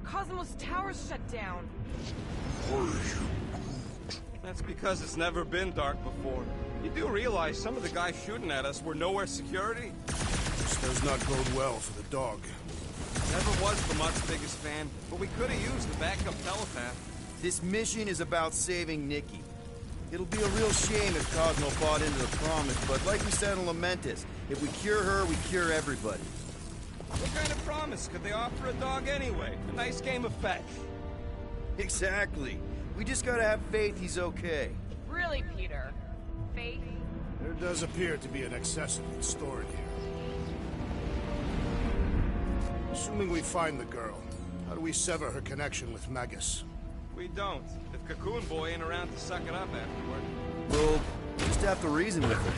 Cosmos Tower's shut down. That's because it's never been dark before. You do realize some of the guys shooting at us were nowhere security? This does not bode well for the dog. Never was Lamont's biggest fan, but we could have used a backup telepath. This mission is about saving Nikki. It'll be a real shame if Cosmo bought into the promise, but like we said in Lamentus, if we cure her, we cure everybody. What kind of promise could they offer a dog anyway? A nice game of fetch. Exactly. We just gotta have faith he's okay. Really, Peter? Faith? There does appear to be an accessory stored here. Assuming we find the girl, how do we sever her connection with Magus? We don't. If Cocoon Boy ain't around to suck it up afterward. We'll just have to reason with her.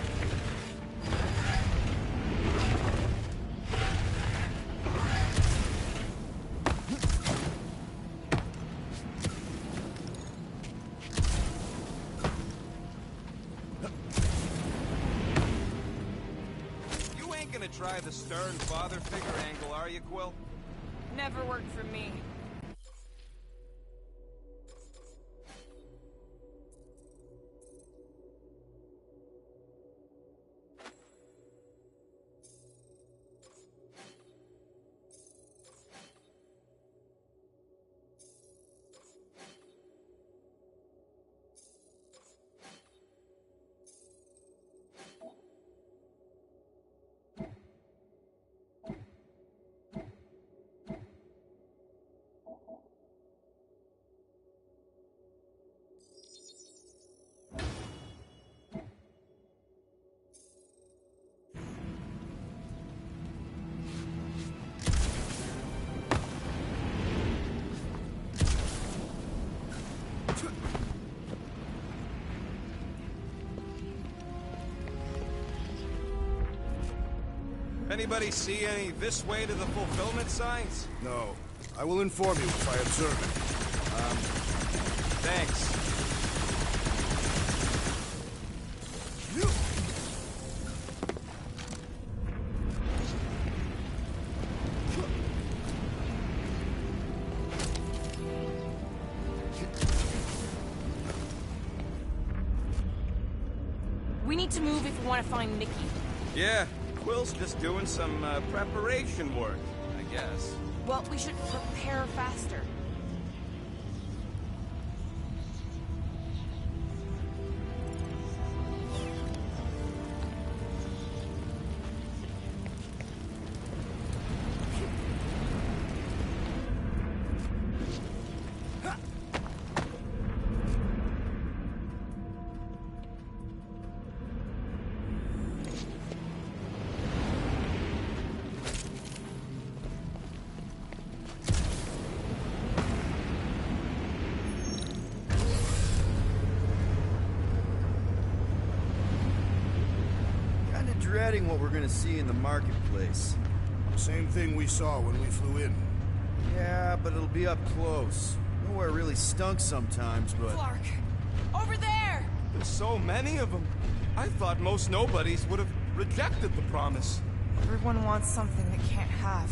You ain't gonna try the stern father figure angle, are you, Quill? Never worked for me. Anybody see any this way to the fulfillment signs? No. I will inform you if I observe it. Thanks. We need to move if we want to find Nikki. Yeah, Quill's just doing some preparation work, I guess. Well, we should prepare faster. dreading what we're gonna see in the marketplace. Same thing we saw when we flew in. Yeah, but it'll be up close. Nowhere really stunk sometimes, but... Clark! Over there! There's so many of them. I thought most nobodies would have rejected the promise. Everyone wants something they can't have.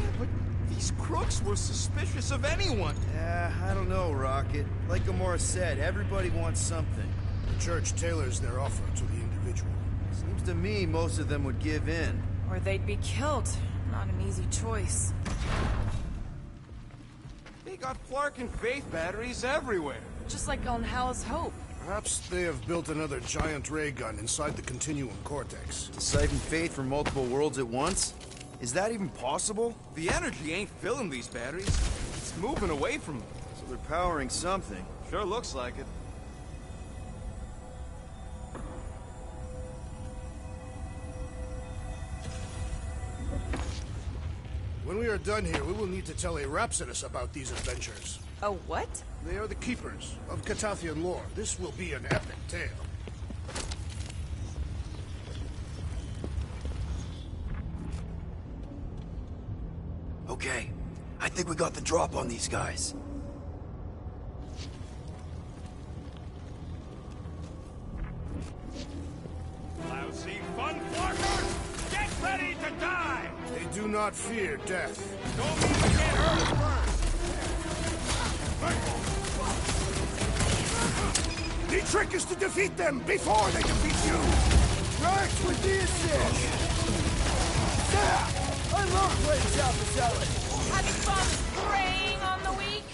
Yeah, but these crooks were suspicious of anyone. Yeah, I don't know, Rocket. Like Gamora said, everybody wants something. The church tailors their offer to the individual. Seems to me most of them would give in. Or they'd be killed. Not an easy choice. They got Clark and Faith batteries everywhere. Just like on Hal's Hope. Perhaps they have built another giant ray gun inside the Continuum Cortex. To siphon Faith from multiple worlds at once? Is that even possible? The energy ain't filling these batteries. It's moving away from them. So they're powering something. Sure looks like it. When we are done here, we will need to tell a Rhapsodus about these adventures. A what? They are the keepers of Catathian lore. This will be an epic tale. Okay, I think we got the drop on these guys. Lousy fun flarkers! Get ready to die! They do not fear death. Don't need to get hurt first! The trick is to defeat them before they defeat you! Right with the assist! Yeah! I love playing South Salad! Having fun preying on the weak?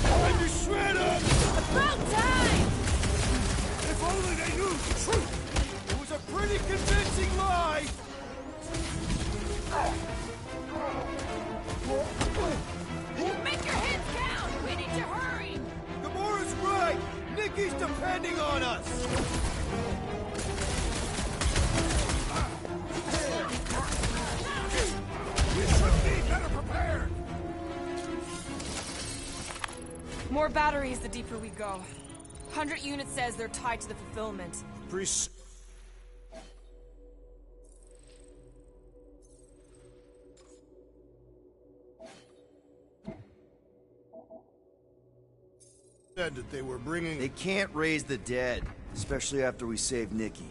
And you shred them! About time! If only they knew the truth! It was a pretty convincing lie! Make your heads count! We need to hurry! Gamora's right! Nikki's depending on us! We should be better prepared! More batteries the deeper we go. 100 units says they're tied to the fulfillment. Said that they were bringing... They can't raise the dead, especially after we save Nikki.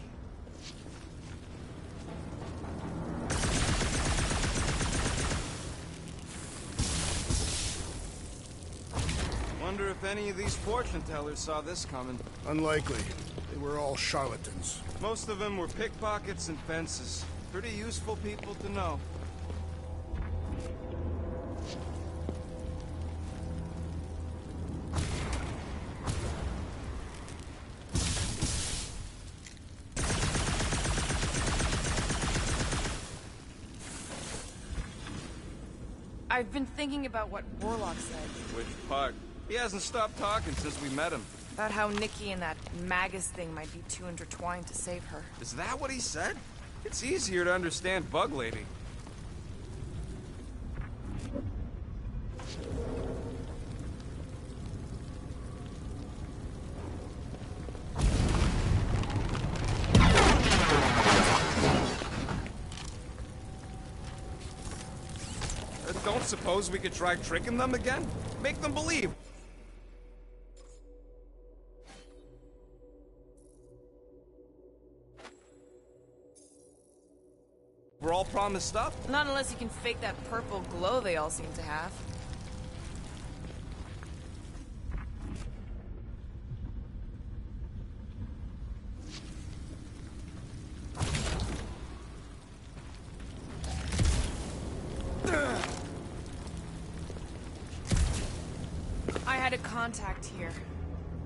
Wonder if any of these fortune tellers saw this coming. Unlikely. They were all charlatans. Most of them were pickpockets and fences. Pretty useful people to know. I've been thinking about what Warlock said. Which part? He hasn't stopped talking since we met him. About how Nikki and that Magus thing might be too intertwined to save her. Is that what he said? It's easier to understand Bug Lady. Don't suppose we could try tricking them again? Make them believe. We're all promised stuff? Not unless you can fake that purple glow they all seem to have. I had a contact here,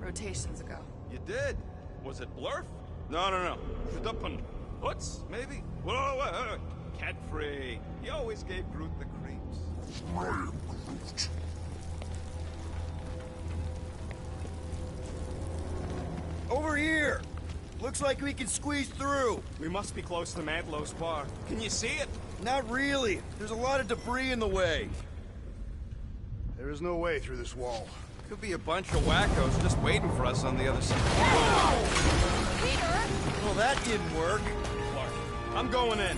rotations ago. You did? Was it Blurf? No. Shudupun. Hoots, maybe? Whoa. Cat free. He always gave Groot the creeps. I am Groot. Over here! Looks like we can squeeze through. We must be close to Mantlow's bar. Can you see it? Not really. There's a lot of debris in the way. There is no way through this wall. Could be a bunch of wackos just waiting for us on the other side. Peter! Well, that didn't work. I'm going in.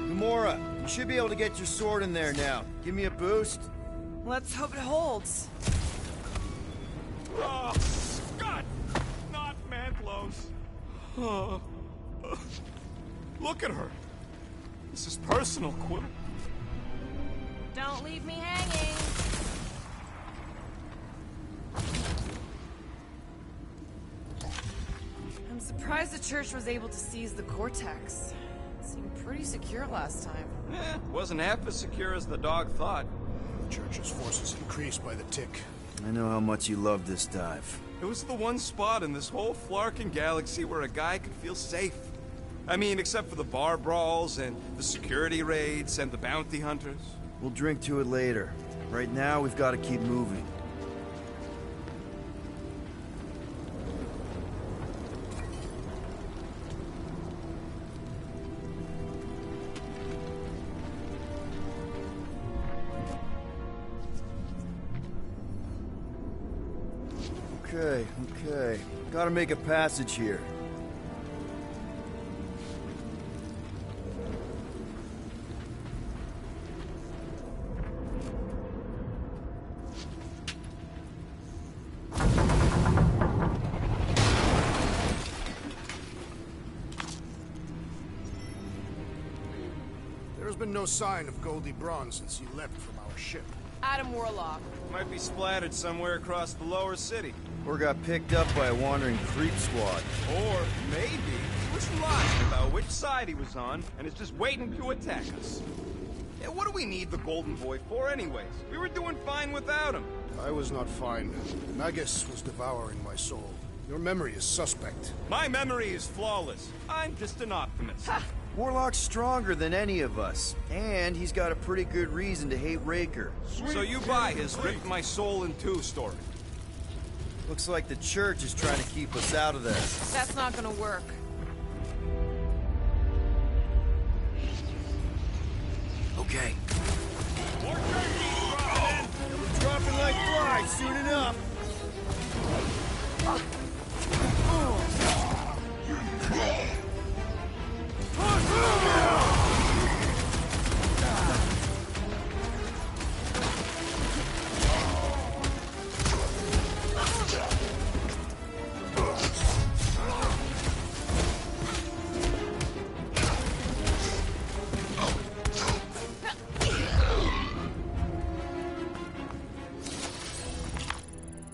Gamora, you should be able to get your sword in there now. Give me a boost. Let's hope it holds. Oh, Scott! Not man clothes. Oh. Look at her. This is personal, Quill. Don't leave me hanging. I'm surprised the church was able to seize the Cortex. It seemed pretty secure last time. Wasn't half as secure as the dog thought. The church's forces increased by the tick. I know how much you love this dive. It was the one spot in this whole flarkin' galaxy where a guy could feel safe. I mean, except for the bar brawls and the security raids and the bounty hunters. We'll drink to it later. Right now, we've got to keep moving. Okay. Gotta make a passage here. There's been no sign of Goldie Braun since he left from our ship. Adam Warlock. Might be splattered somewhere across the lower city. Or got picked up by a wandering creep squad. Or maybe he was lost about which side he was on and is just waiting to attack us. Yeah, what do we need the Golden Boy for anyways? We were doing fine without him. I was not fine. Magus was devouring my soul. Your memory is suspect. My memory is flawless. I'm just an optimist. Warlock's stronger than any of us, and he's got a pretty good reason to hate Raker. So you buy his rip my soul in two story? Looks like the church is trying to keep us out of this. That's not gonna work. Okay. More turkeys dropping in. They'll be dropping like flies soon enough.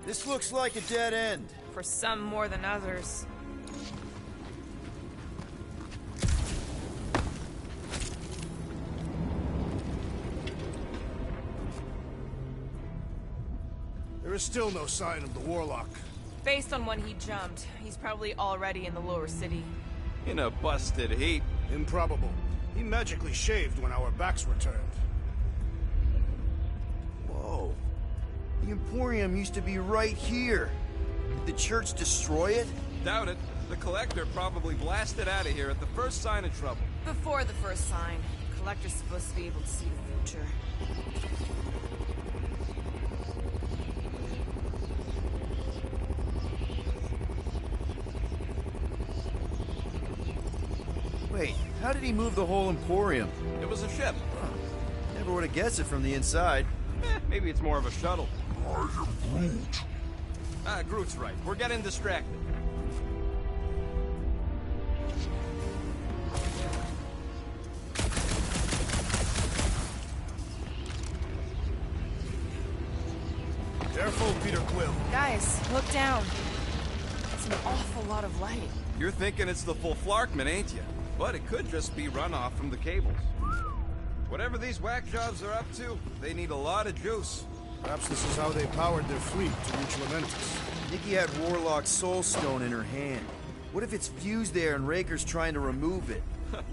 This looks like a dead end. For some more than others. There is still no sign of the Warlock. Based on when he jumped, he's probably already in the lower city. In a busted heap. Improbable. He magically shaved when our backs were turned. Whoa. The Emporium used to be right here. Did the church destroy it? Doubt it. The Collector probably blasted out of here at the first sign of trouble. Before the first sign, the Collector's supposed to be able to see the future. Wait, how did he move the whole Emporium? It was a ship. Never would have guessed it from the inside. Maybe it's more of a shuttle. Groot's right. We're getting distracted. Careful, Peter Quill. Guys, look down. It's an awful lot of light. You're thinking it's the full Flarkman, ain't you? But it could just be runoff from the cables. Whatever these whack jobs are up to, they need a lot of juice. Perhaps this is how they powered their fleet to reach Lamentus. Nikki had Warlock's soul stone in her hand. What if it's fused there and Raker's trying to remove it?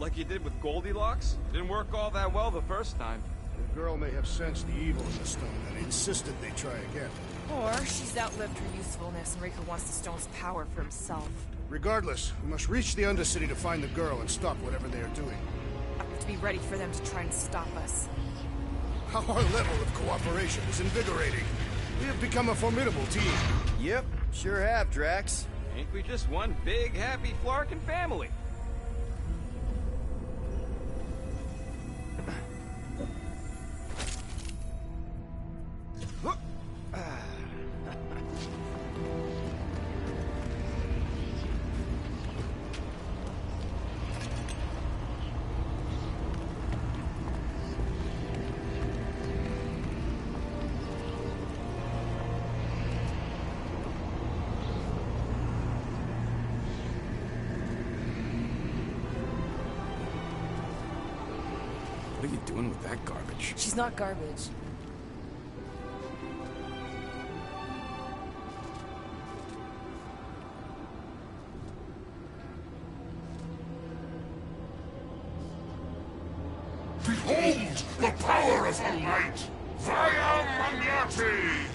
Like you did with Goldilocks? Didn't work all that well the first time. The girl may have sensed the evil in the stone and insisted they try again. Or she's outlived her usefulness and Raker wants the stone's power for himself. Regardless, we must reach the Undercity to find the girl and stop whatever they are doing. I have to be ready for them to try and stop us. Our level of cooperation is invigorating. We have become a formidable team. Yep, sure have, Drax. Ain't we just one big, happy Flarkin family? What are you doing with that garbage? She's not garbage. Behold the power of the light! Via Magnati!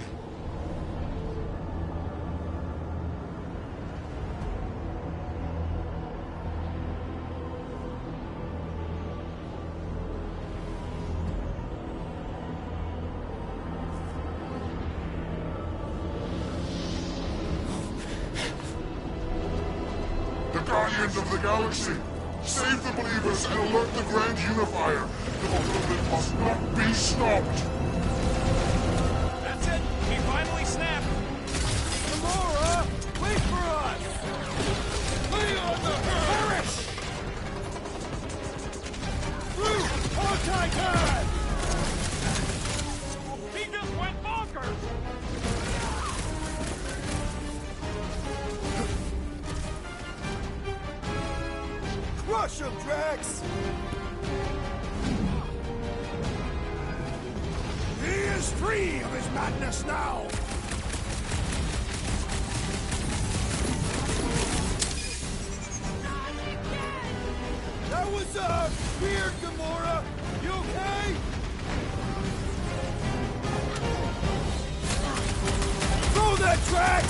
The Guardians of the Galaxy! Save the believers and alert the Grand Unifier! The movement must not be stopped! That's it! He finally snapped! Gamora! Wait for us! Leon the Perish! Through! Anti-God! He just went bonkers! Crush him, Drax! He is free of his madness now! That was, weird, Gamora! You okay? Throw that, Drax!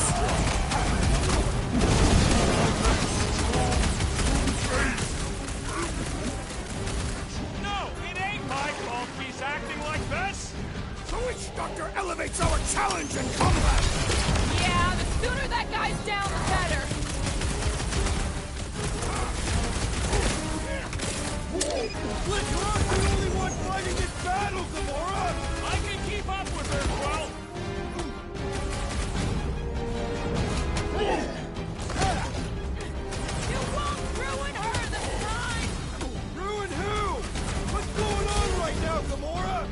He's acting like this? The Witch Doctor elevates our challenge in combat! Yeah, the sooner that guy's down, the better. Let's not the only one fighting this battle, Gamora! I can keep up with her, well. You won't ruin her this time! Ruin who? What's going on right now, Gamora?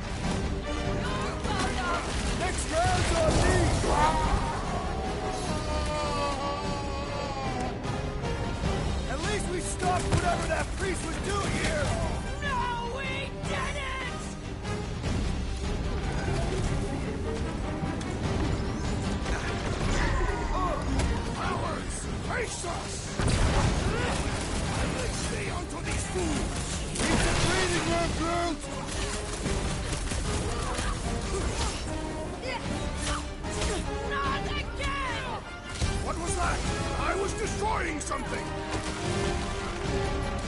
Next round's on me! At least we stopped whatever that priest was doing here! No, we didn't! Cowards! Face us! I will stay onto these fools! Keep the breathing room, Groot! Not again! What was that? I was destroying something!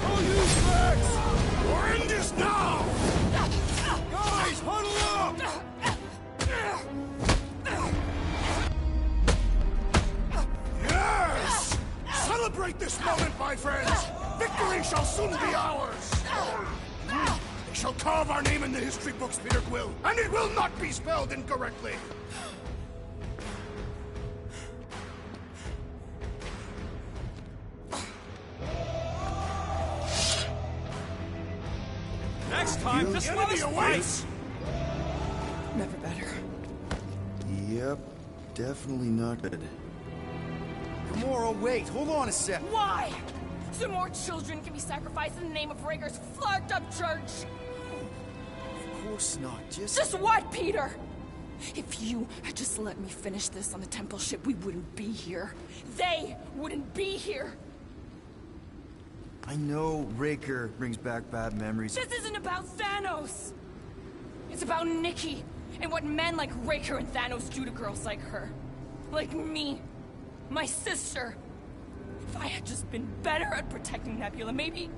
I'll use Max! We're in this now! Guys, huddle up! Yes! Celebrate this moment, my friends! Victory shall soon be ours! They shall carve our name in the history books, Peter Quill, and it will not be spelled incorrectly! Next time, just let us fight! Never better. Yep, definitely not good. Gamora, wait, hold on a sec. Why? So more children can be sacrificed in the name of Raker's flarked up church? Of course not, Just what, Peter? If you had just let me finish this on the temple ship, we wouldn't be here. They wouldn't be here. I know Raker brings back bad memories. This isn't about Thanos. It's about Nikki and what men like Raker and Thanos do to girls like her. Like me. My sister. If I had just been better at protecting Nebula, maybe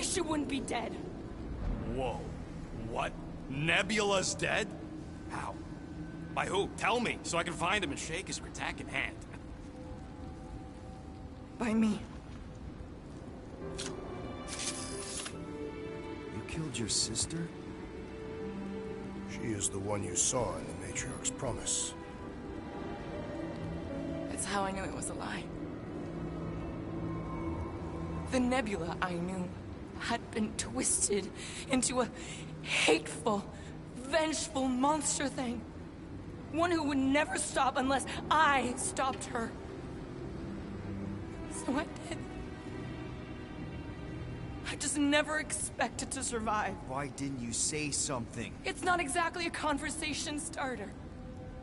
she wouldn't be dead. Whoa. What? Nebula's dead? How? By who? Tell me, so I can find him and shake his Kratak in hand. By me. You killed your sister? She is the one you saw in the Matriarch's promise. That's how I knew it was a lie. The Nebula I knew had been twisted into a hateful, vengeful monster thing. One who would never stop unless I stopped her. So I did. I just never expected to survive. Why didn't you say something? It's not exactly a conversation starter.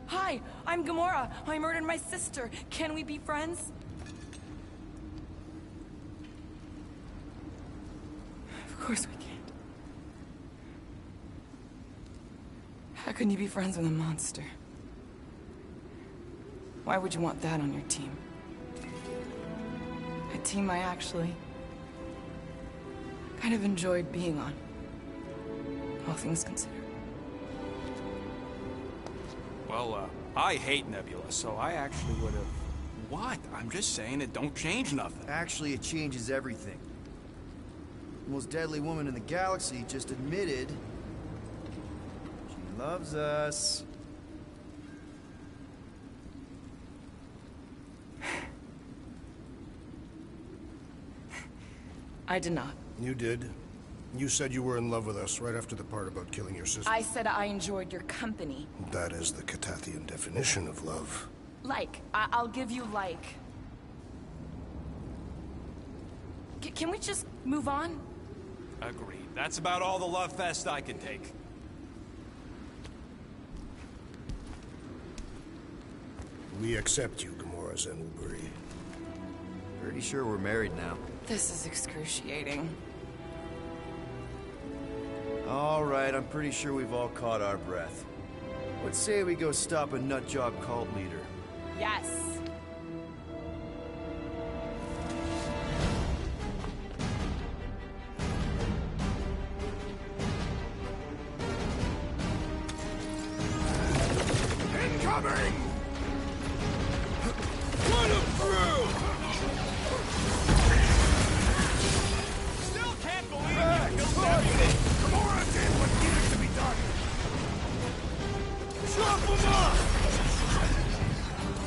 Hi, I'm Gamora. I murdered my sister. Can we be friends? Of course we can't. How can you be friends with a monster? Why would you want that on your team? A team I actually kind of enjoyed being on, all things considered. Well, I hate Nebula, so I actually would have... What? I'm just saying it don't change nothing. Actually, it changes everything. The most deadly woman in the galaxy just admitted she loves us. I did not. You did. You said you were in love with us right after the part about killing your sister. I said I enjoyed your company. That is the Catathian definition of love. Like. I'll give you like. Can we just move on? Agreed. That's about all the love fest I can take. We accept you, Gamora Zenuburi. Pretty sure we're married now. This is excruciating. All right, I'm pretty sure we've all caught our breath. Let's say we go stop a nutjob cult leader. Yes. Incoming! Run him through! Still can't believe you killed Nebula! Gamora did what needed to be done! Chop him up!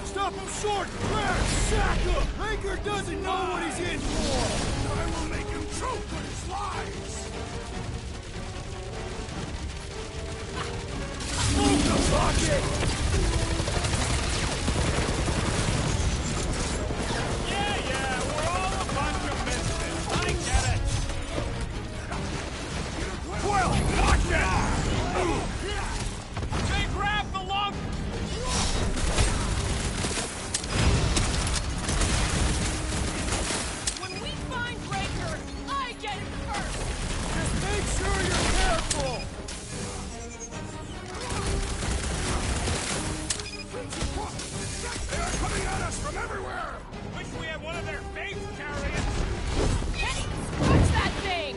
Stop him short! Crash! Sack him! Raker doesn't know what he's in for! I will make him choke with his lies! Move the pocket! Yeah, we're all a bunch of misfits. I get it. Well, watch it! They grabbed the lung! When we find Raker, I get it first! Just make sure you're careful! They are coming at us from everywhere! Wish we had one of their face carriers! Hey, watch that thing!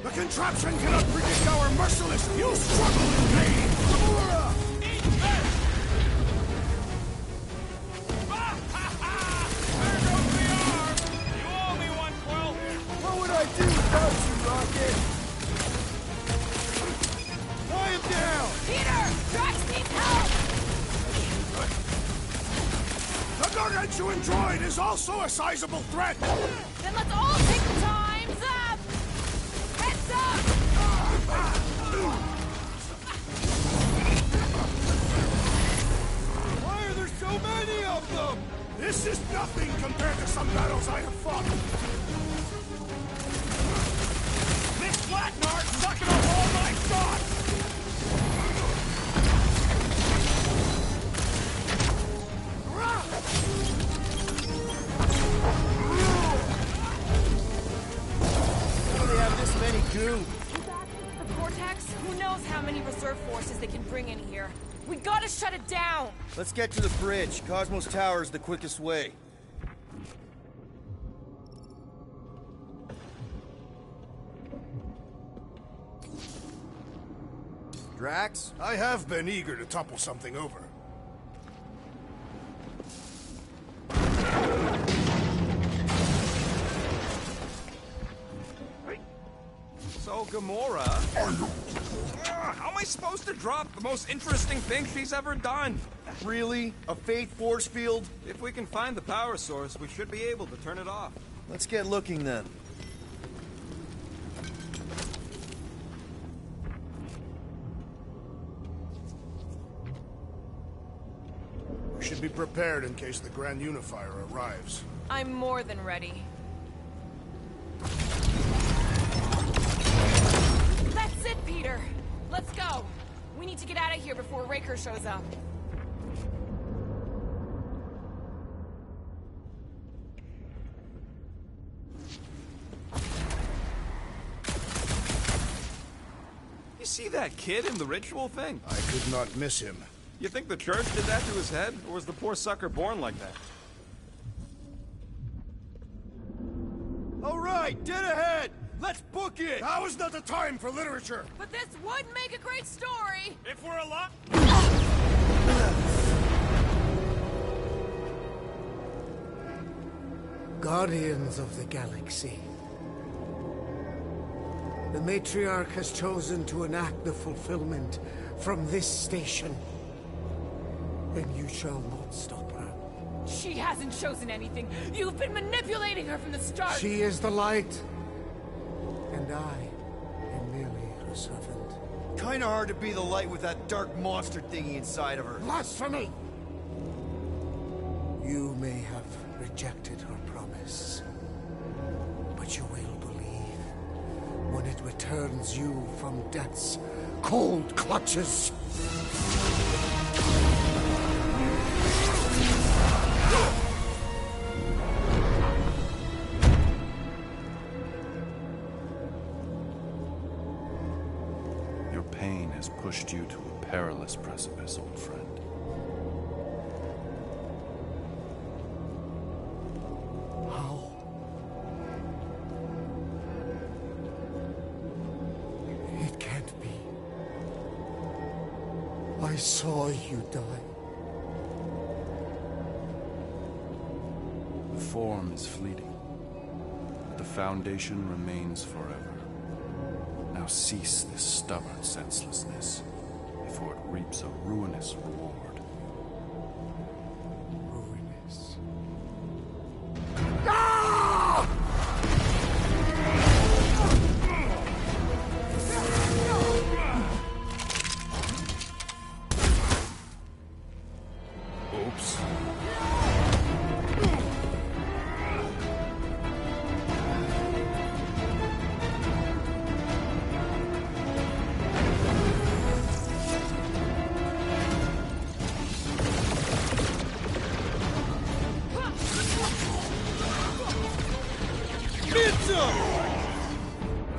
The contraption cannot predict our merciless. You struggle in pain! Gamora! Eat this! There goes the arm! You owe me one, Quill! What would I do without you, Rocket? Tie him down! Peter! Drax needs help! The gargantuan droid is also a sizable threat! Then let's all take times up! Heads up! Why are there so many of them? This is nothing compared to some battles I have fought. This Flatnard's sucking up all my shots! How do they have this many goons? The Cortex? Who knows how many reserve forces they can bring in here? We gotta shut it down! Let's get to the bridge. Cosmos Tower is the quickest way. Drax? I have been eager to topple something over. So, Gamora... how am I supposed to drop the most interesting thing she's ever done? Really? A Fate force field? If we can find the power source, we should be able to turn it off. Let's get looking then. We should be prepared in case the Grand Unifier arrives. I'm more than ready. shows up. You see that kid in the ritual thing? I could not miss him. You think the church did that to his head? Or was the poor sucker born like that? All right, dead ahead! Let's book it! Now is not the time for literature! But this would make a great story! If we're alive... Guardians of the Galaxy. The Matriarch has chosen to enact the fulfillment from this station. And you shall not stop her. She hasn't chosen anything. You've been manipulating her from the start. She is the light. And I am merely her servant. Kinda hard to be the light with that dark monster thingy inside of her. Blasphemy! You may have rejected her promise, but you will believe when it returns you from death's cold clutches. Your pain has pushed you to a perilous precipice, old friend. How? It can't be. I saw you die. The form is fleeting, but the foundation remains forever. Now cease this stubborn senselessness, before it reaps a ruinous reward. Ruinous. Oops.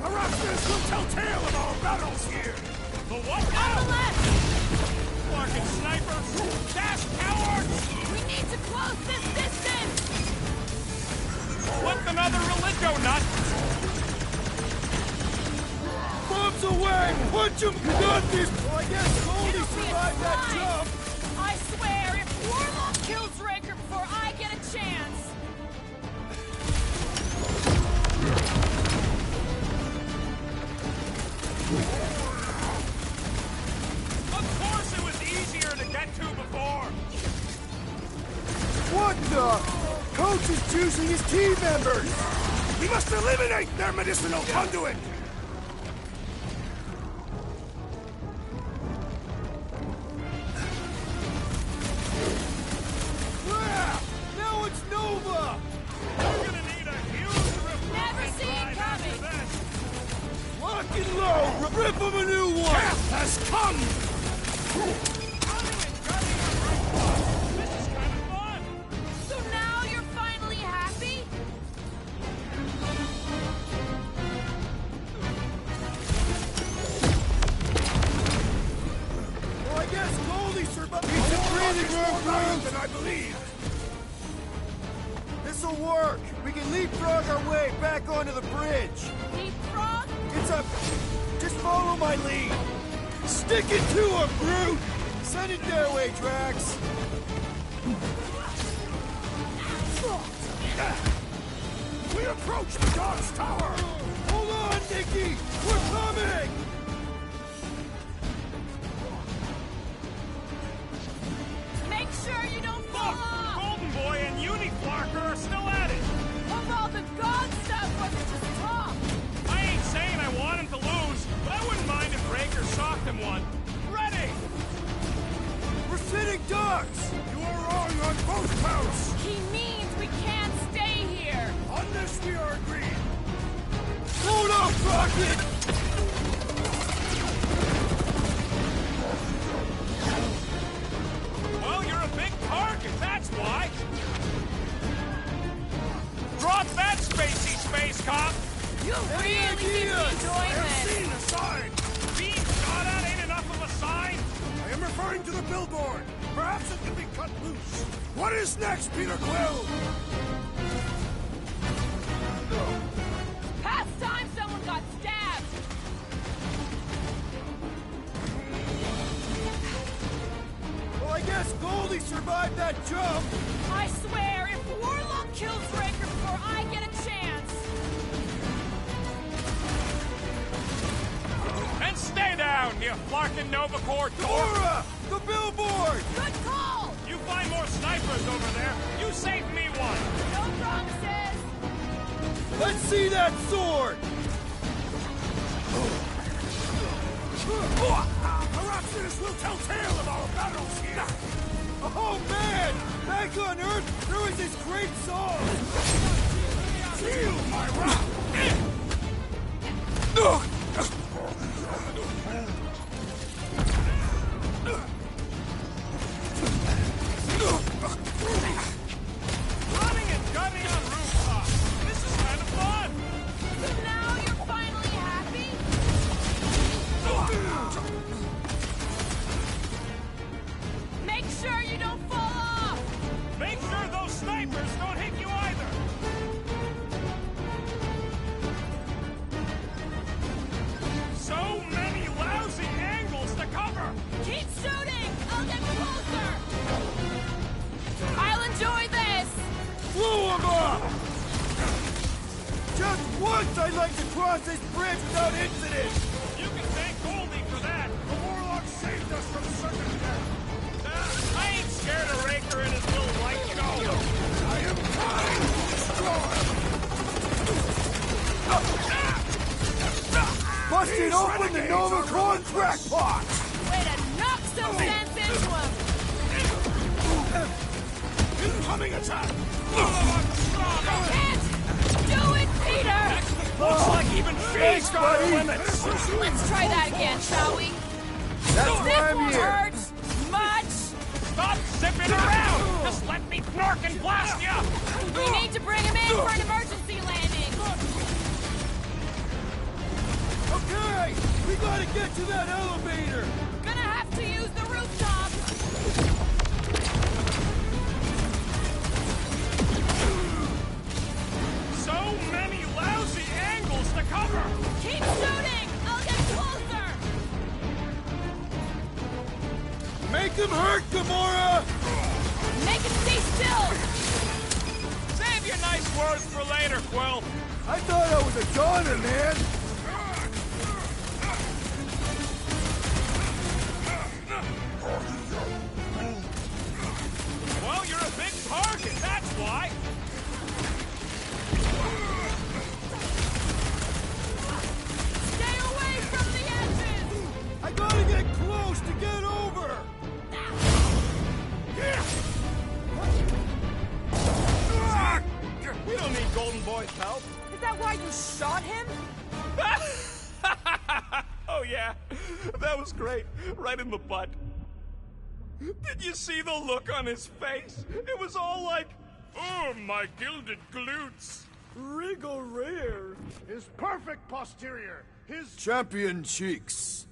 Arachnids will tell tale of our battles here! The what now? On the left! Fucking snipers! Dash cowards! We need to close this distance! What's another religio nut? Bombs away! Punch him! Got this! Well, I guess Goldie survived that jump! I swear, if Warlock kills Raker before I get a chance... Of course it was easier to get to before! What the? Coach is choosing his team members! We must eliminate their medicinal conduit! Crap! Now it's Nova! We're gonna need a huge Never see it coming! Lock and load! Rip him a new one! Death has come! This is kind of fun! So now you're finally happy? Well, I guess Goldie survived. It's a breathing room than I believed! This'll work! We can leapfrog our way back onto the bridge! Leapfrog? It's a... Just follow my lead! Stick it to him, Groot! Send it their way, Drax! We approach the God's Tower! Hold on, Nikki! We're coming! Make sure you don't fall Look! off! Golden Boy and Uniflarker are still at it! Of all the god stuff wasn't just talk! I ain't saying I want him to lose, but I wouldn't mind if Raker socked him one. Ready! We're sitting ducks! You are wrong on both counts! He means we can't stay here! On this we are agreed! Hold up, Rocket! You really seem to be enjoying this. Seen a sign! Being shot at ain't enough of a sign! I am referring to the billboard. Perhaps it can be cut loose. What is next, Peter Quill? Past time someone got stabbed. Well, I guess Goldie survived that jump. I swear, if Warlock kills Raker before I get a chance. And stay down, you flarkin' Nova Corps dork! Laura! The billboard! Good call! You find more snipers over there. You save me one. No promises. Let's see that sword! Perhaps this will tell tale of our battles here. Oh man! Back on Earth, there was this great song! Feel my wrath! Running and gunning on rooftops. This is kind of fun. So now you're finally happy? Make sure you don't fall off! Make sure those snipers don't hit you either. So many lousy angles to cover. Keep shooting! I'll get closer! I'll enjoy this! Blew him up! Just once I'd like to cross this bridge without incident! You can thank Goldie for that. The Warlock saved us from certain death. I ain't scared of Raker and his little light show. I am trying to destroy! Busted open the Nova Corps crackpot! Way to knock some sense into him! Incoming attack! Can't do it, Peter! Looks like even she's got her limits. Let's try that again, shall we? That's why I'm here! Hurt much! Stop zipping around! Just let me knark and blast you! We need to bring him in for an emergency landing! Okay! We gotta get to that elevator! Gonna have to use the rooftop! So many lousy angles to cover! Keep shooting! I'll get closer! Make him hurt, Gamora! Make him stay still! Save your nice words for later, Quill. I thought I was a goner, man! Well, you're a big target, that's why. Stay away from the edges! I gotta get close to get over! We don't need Golden Boy's help. Is that why you shot him? Oh yeah, that was great. Right in the butt. Did you see the look on his face? It was all like, oh, my gilded glutes. Regal rear! His perfect posterior! His Champion cheeks!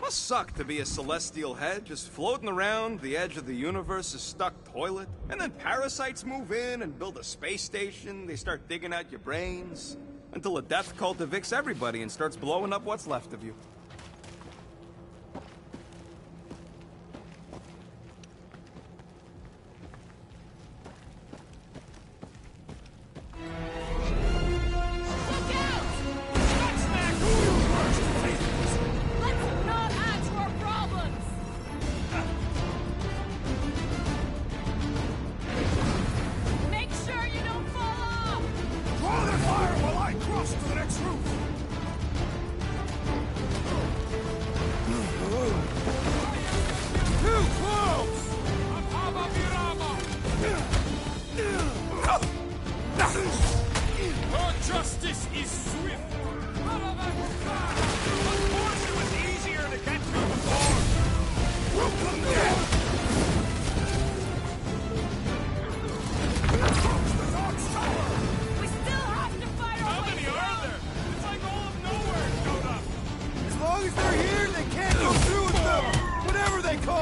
Must suck to be a celestial head, just floating around the edge of the universe's stuck toilet. And then parasites move in and build a space station. They start digging out your brains. Until a death cult evicts everybody and starts blowing up what's left of you. Look out! Let's not add to our problems! Make sure you don't fall off! Draw their fire while I cross to the next roof!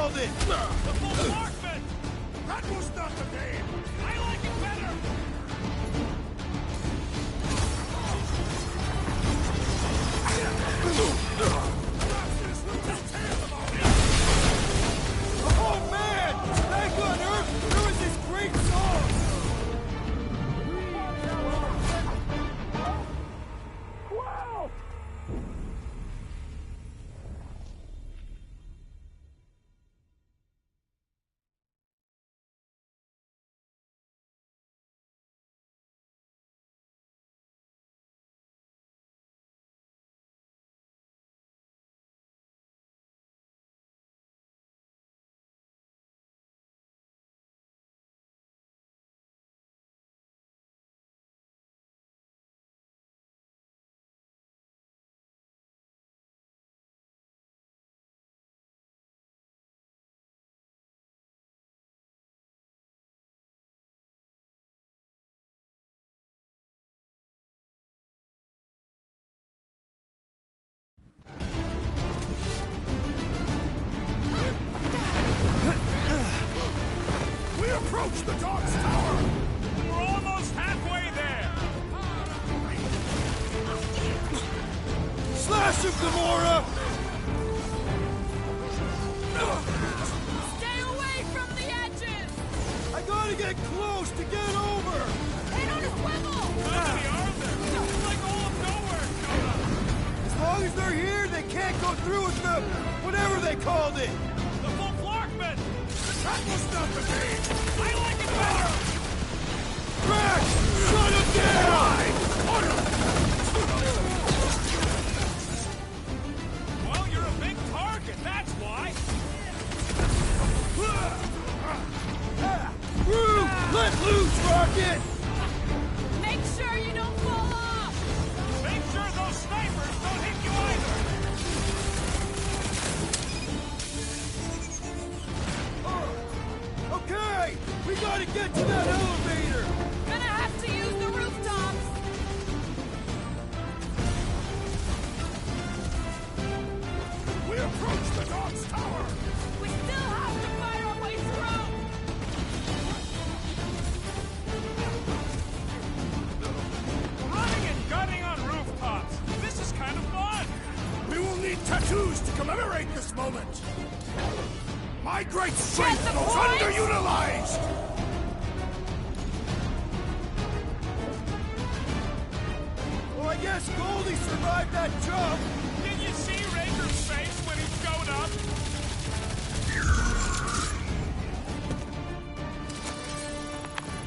called it! The full marksman! That was not the name! I like it better! Oh man! Back on Earth, there was this great song! Wow! We approach the dog's tower! We're almost halfway there! Slash him, Gamora! Stay away from the edges! I gotta get close to get over! Hit on his swivel! How many are there? It's like all of nowhere showed up! As long as they're here, they can't go through with the... whatever they called it! The full Flarkman! That was not the name! I like it better! Drax! Shut him down! Well, you're a big target, that's why! Groot! Let loose, Rocket! Make sure you don't fall off! Make sure those snipers don't hit you either! Okay! We gotta get to that elevator! Gonna have to use the rooftops! We approach the dog's tower! We still have to fight our way through! Running and gunning on rooftops! This is kind of fun! We will need tattoos to commemorate this moment! My great strength the goes point! underutilized! Well, I guess Goldie survived that jump! Did you see Raker's face when he showed up?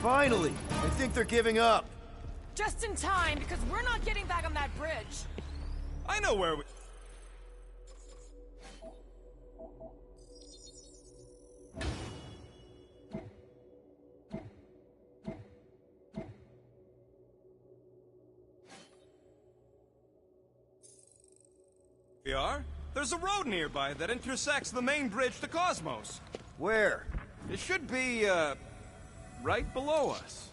Finally! I think they're giving up. Just in time, because we're not getting back on that bridge. I know where we... We are? There's a road nearby that intersects the main bridge to Cosmos. Where? It should be, right below us.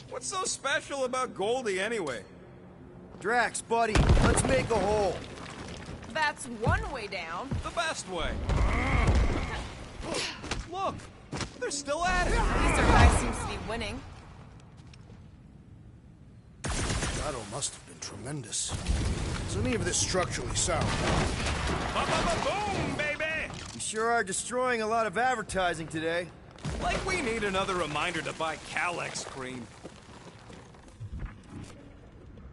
What's so special about Goldie, anyway? Drax, buddy, let's make a hole. That's one way down. The best way. Look, they're still at it. At least our guy seems to be winning. Battle must have been tremendous. Is any of this structurally sound? Ba-ba-ba-boom, baby! You sure are destroying a lot of advertising today. Like we need another reminder to buy Galaxis cream.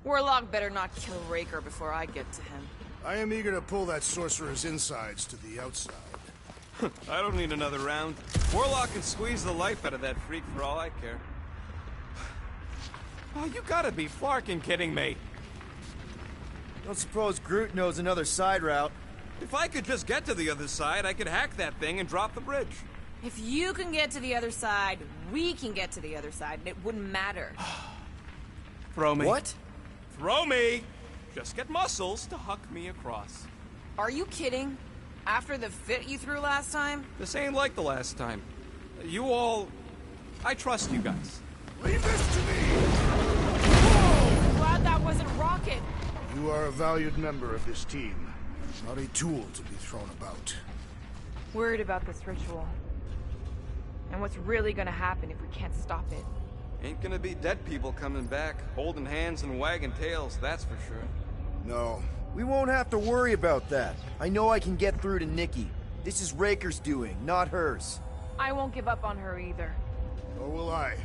Warlock better not kill Raker before I get to him. I am eager to pull that sorcerer's insides to the outside. I don't need another round. Warlock can squeeze the life out of that freak for all I care. Oh, you gotta be flarkin' kidding me. Don't suppose Groot knows another side route. If I could just get to the other side, I could hack that thing and drop the bridge. If you can get to the other side, we can get to the other side, and it wouldn't matter. Throw me. What? Throw me! Just get muscles to huck me across. Are you kidding? After the fit you threw last time? This ain't like the last time. You all... I trust you guys. Leave this to me! Glad that wasn't Rocket. You are a valued member of this team, not a tool to be thrown about. Worried about this ritual. And what's really gonna happen if we can't stop it. Ain't gonna be dead people coming back, holding hands and wagging tails, that's for sure. No. We won't have to worry about that. I know I can get through to Nikki. This is Raker's doing, not hers. I won't give up on her either. Nor will I.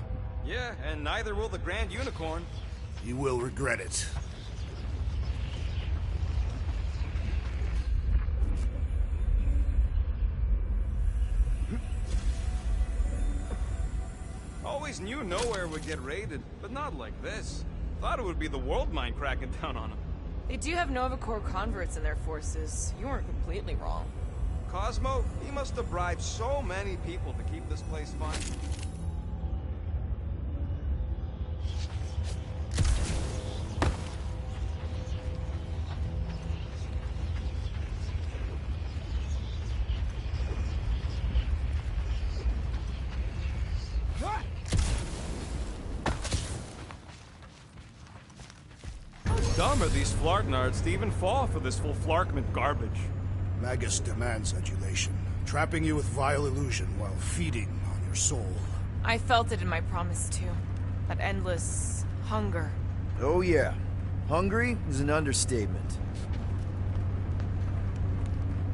Yeah, and neither will the Grand Unicorn. You will regret it. Always knew nowhere would get raided, but not like this. Thought it would be the world mine cracking down on them. They do have Nova Corps converts in their forces. You weren't completely wrong. Cosmo, he must have bribed so many people to keep this place fine. Dumb are these Flarknards to even fall for this full Flarkment garbage. Magus demands adulation, trapping you with vile illusion while feeding on your soul. I felt it in my promise too. That endless hunger. Oh yeah. Hungry is an understatement.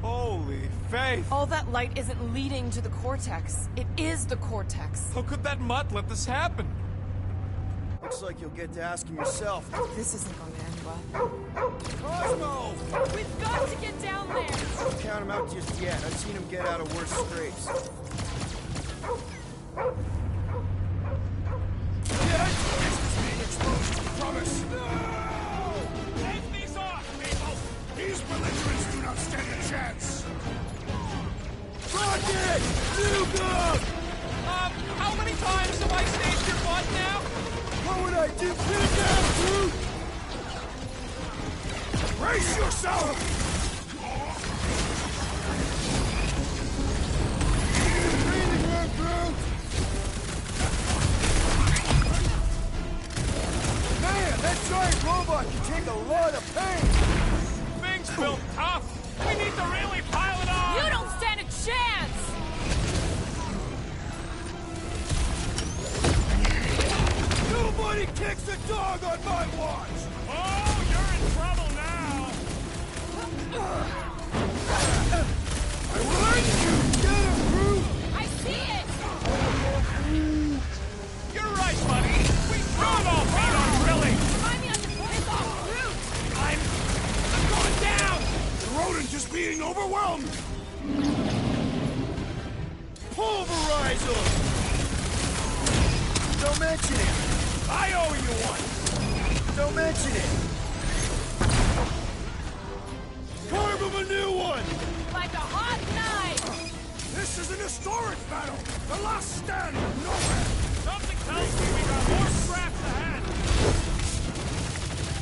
Holy faith! All that light isn't leading to the Cortex. It is the Cortex. How could that mutt let this happen? Looks like you'll get to ask him yourself. This isn't going to end well. Cosmo! We've got to get down there! Don't count him out just yet. I've seen him get out of worse scrapes. Promise! No! Take these off, people! These belligerents do not stand a chance! Rocket! Nuke! How many times have I staged your butt now? What would I do? Put it down, dude! Brace yourself! Breathing room, Groot! Man, that giant robot can take a lot of pain! Things built tough! We need to really pile it on! You don't stand a chance! Nobody kicks a dog on my watch! Oh, you're in trouble now! I will end you! Get him, Groot! I see it! You're right, buddy! We threw it all feet on Grilly! Remind me not to piss off Groot! I'm going down! The rodent is being overwhelmed! Pulverize him! Don't mention it! I owe you one! Don't mention it! Carve him a new one! Like a hot knife! This is an historic battle! The last stand of nowhere! Something tells me we got more scraps ahead!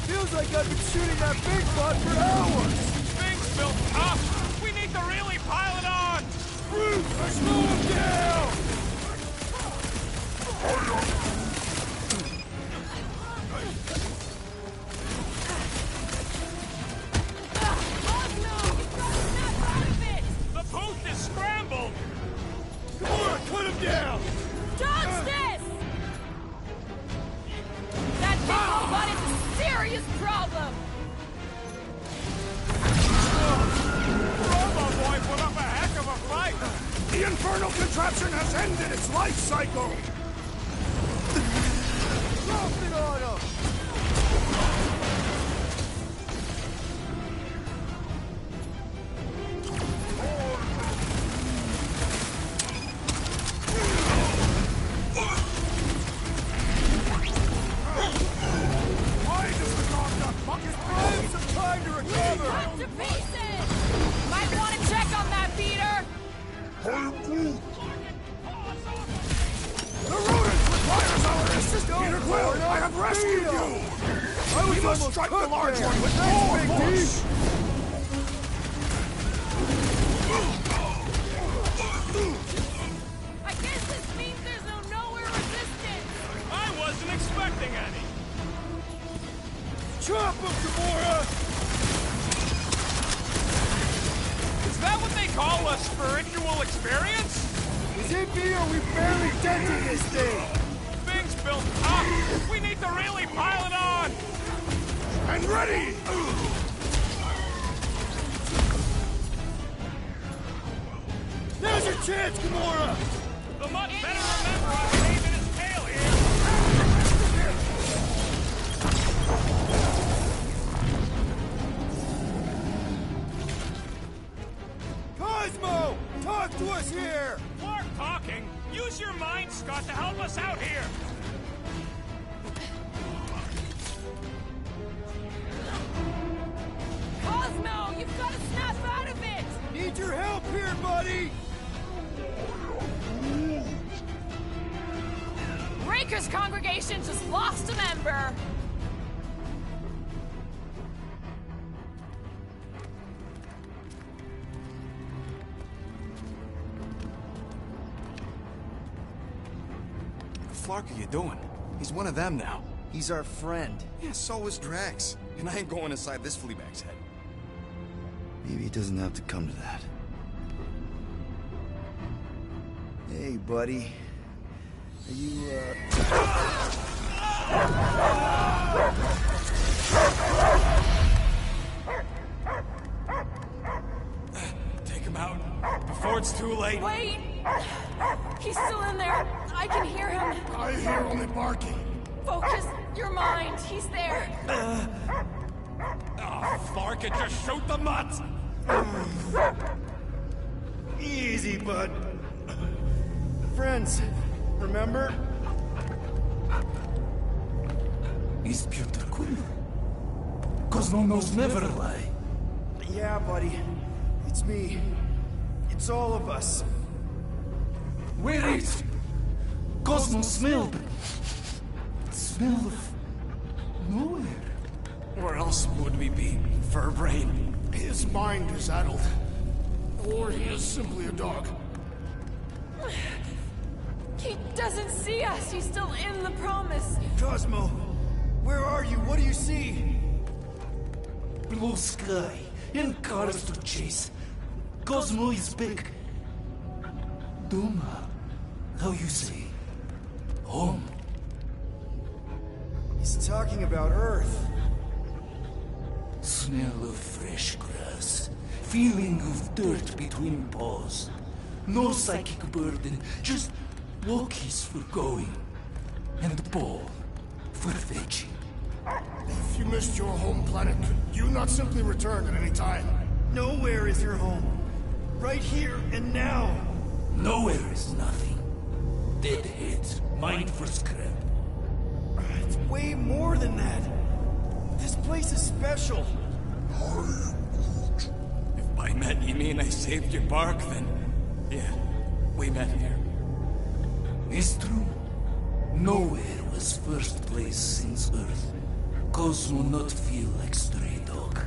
Feels like I've been shooting that big butt for hours! Things built up! We need to really pile it on! Groot, slow him down! The booth is scrambled! Come on, cut him down! Dodge this! That big robot is a serious problem! Robo-Boy put up a heck of a fight! The infernal contraption has ended its life cycle! Drop it on him! Why does the dog not bucket? Give some time to recover! Cut to pieces! Might want to check on that beater! The rodent requires our assistance! Peter Quill, I have rescued you! We must strike the large one with all force! I guess this means there's nowhere anything any. Chop him, Gamora! Is that what they call a spiritual experience? Is it me or we barely dented this thing? Thing's built up. We need to really pile it on. And ready! Now's your chance, Gamora! The Mutt better remember I'm saving his tail here. Cosmo! Talk to us here! More talking. Use your mind, Scott, to help us out here. Cosmo, you've got to snap out of it! Need your help here, buddy! Raker's congregation just lost a member! What the fuck are you doing? He's one of them now. He's our friend. Yeah, so is Drax. And I ain't going inside this fleabag's head. Maybe it doesn't have to come to that. Hey, buddy. Are you, Take him out before it's too late. Wait! He's still in there. I can hear him. I hear only barking. Focus your mind. He's there. Oh, fuck it, just shoot the Mutt! Easy, bud. Friends, remember? Is Peter Quill? Cosmo knows never lie. Yeah, buddy. It's me. It's all of us. Where is Cosmo smelled? Smell of nowhere. Where else would we be, Furbrain? His mind is addled. Or he is simply a dog. He doesn't see us. He's still in the promise. Cosmo, where are you? What do you see? Blue sky and cars to chase. Cosmo is back. Duma, how you say? Home. He's talking about Earth. Smell of fresh grass. Feeling of dirt between paws. No psychic burden, just walkies for going. And the ball for fetching. If you missed your home planet, could you not simply return at any time? Nowhere is your home. Right here and now. Nowhere is nothing. Deadheads, mind for scrap. It's way more than that. This place is special. If by met you mean I saved your bark, then yeah, we met here. It's true. Nowhere was first place since Earth. Cosmo not feel like stray dog.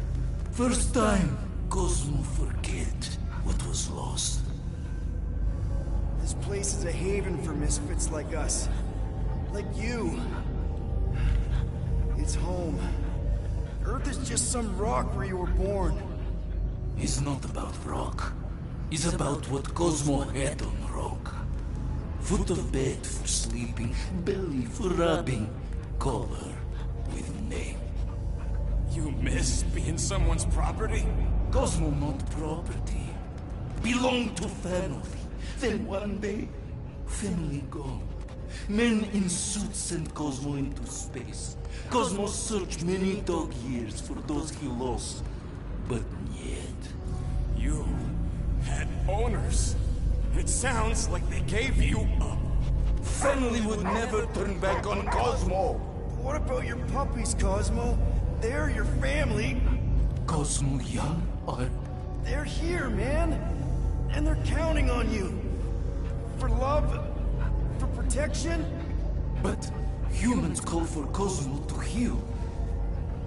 First time, Cosmo forget what was lost. This place is a haven for misfits like us. Like you. It's home. Earth is just some rock where you were born. It's not about rock. It's about what Cosmo had on rock. Foot of bed for sleeping, belly for rubbing, color with name. You miss being someone's property? Cosmo not property. Belong to family. Then one day, family gone. Men in suits sent Cosmo into space. Cosmo searched many dog years for those he lost, but yet. You had owners. It sounds like they gave you up. Family would never turn back on Cosmo. What about your puppies, Cosmo? They're your family. Cosmo young are... They're here, man. And they're counting on you. For love, for protection. But humans call for Cosmo to heal.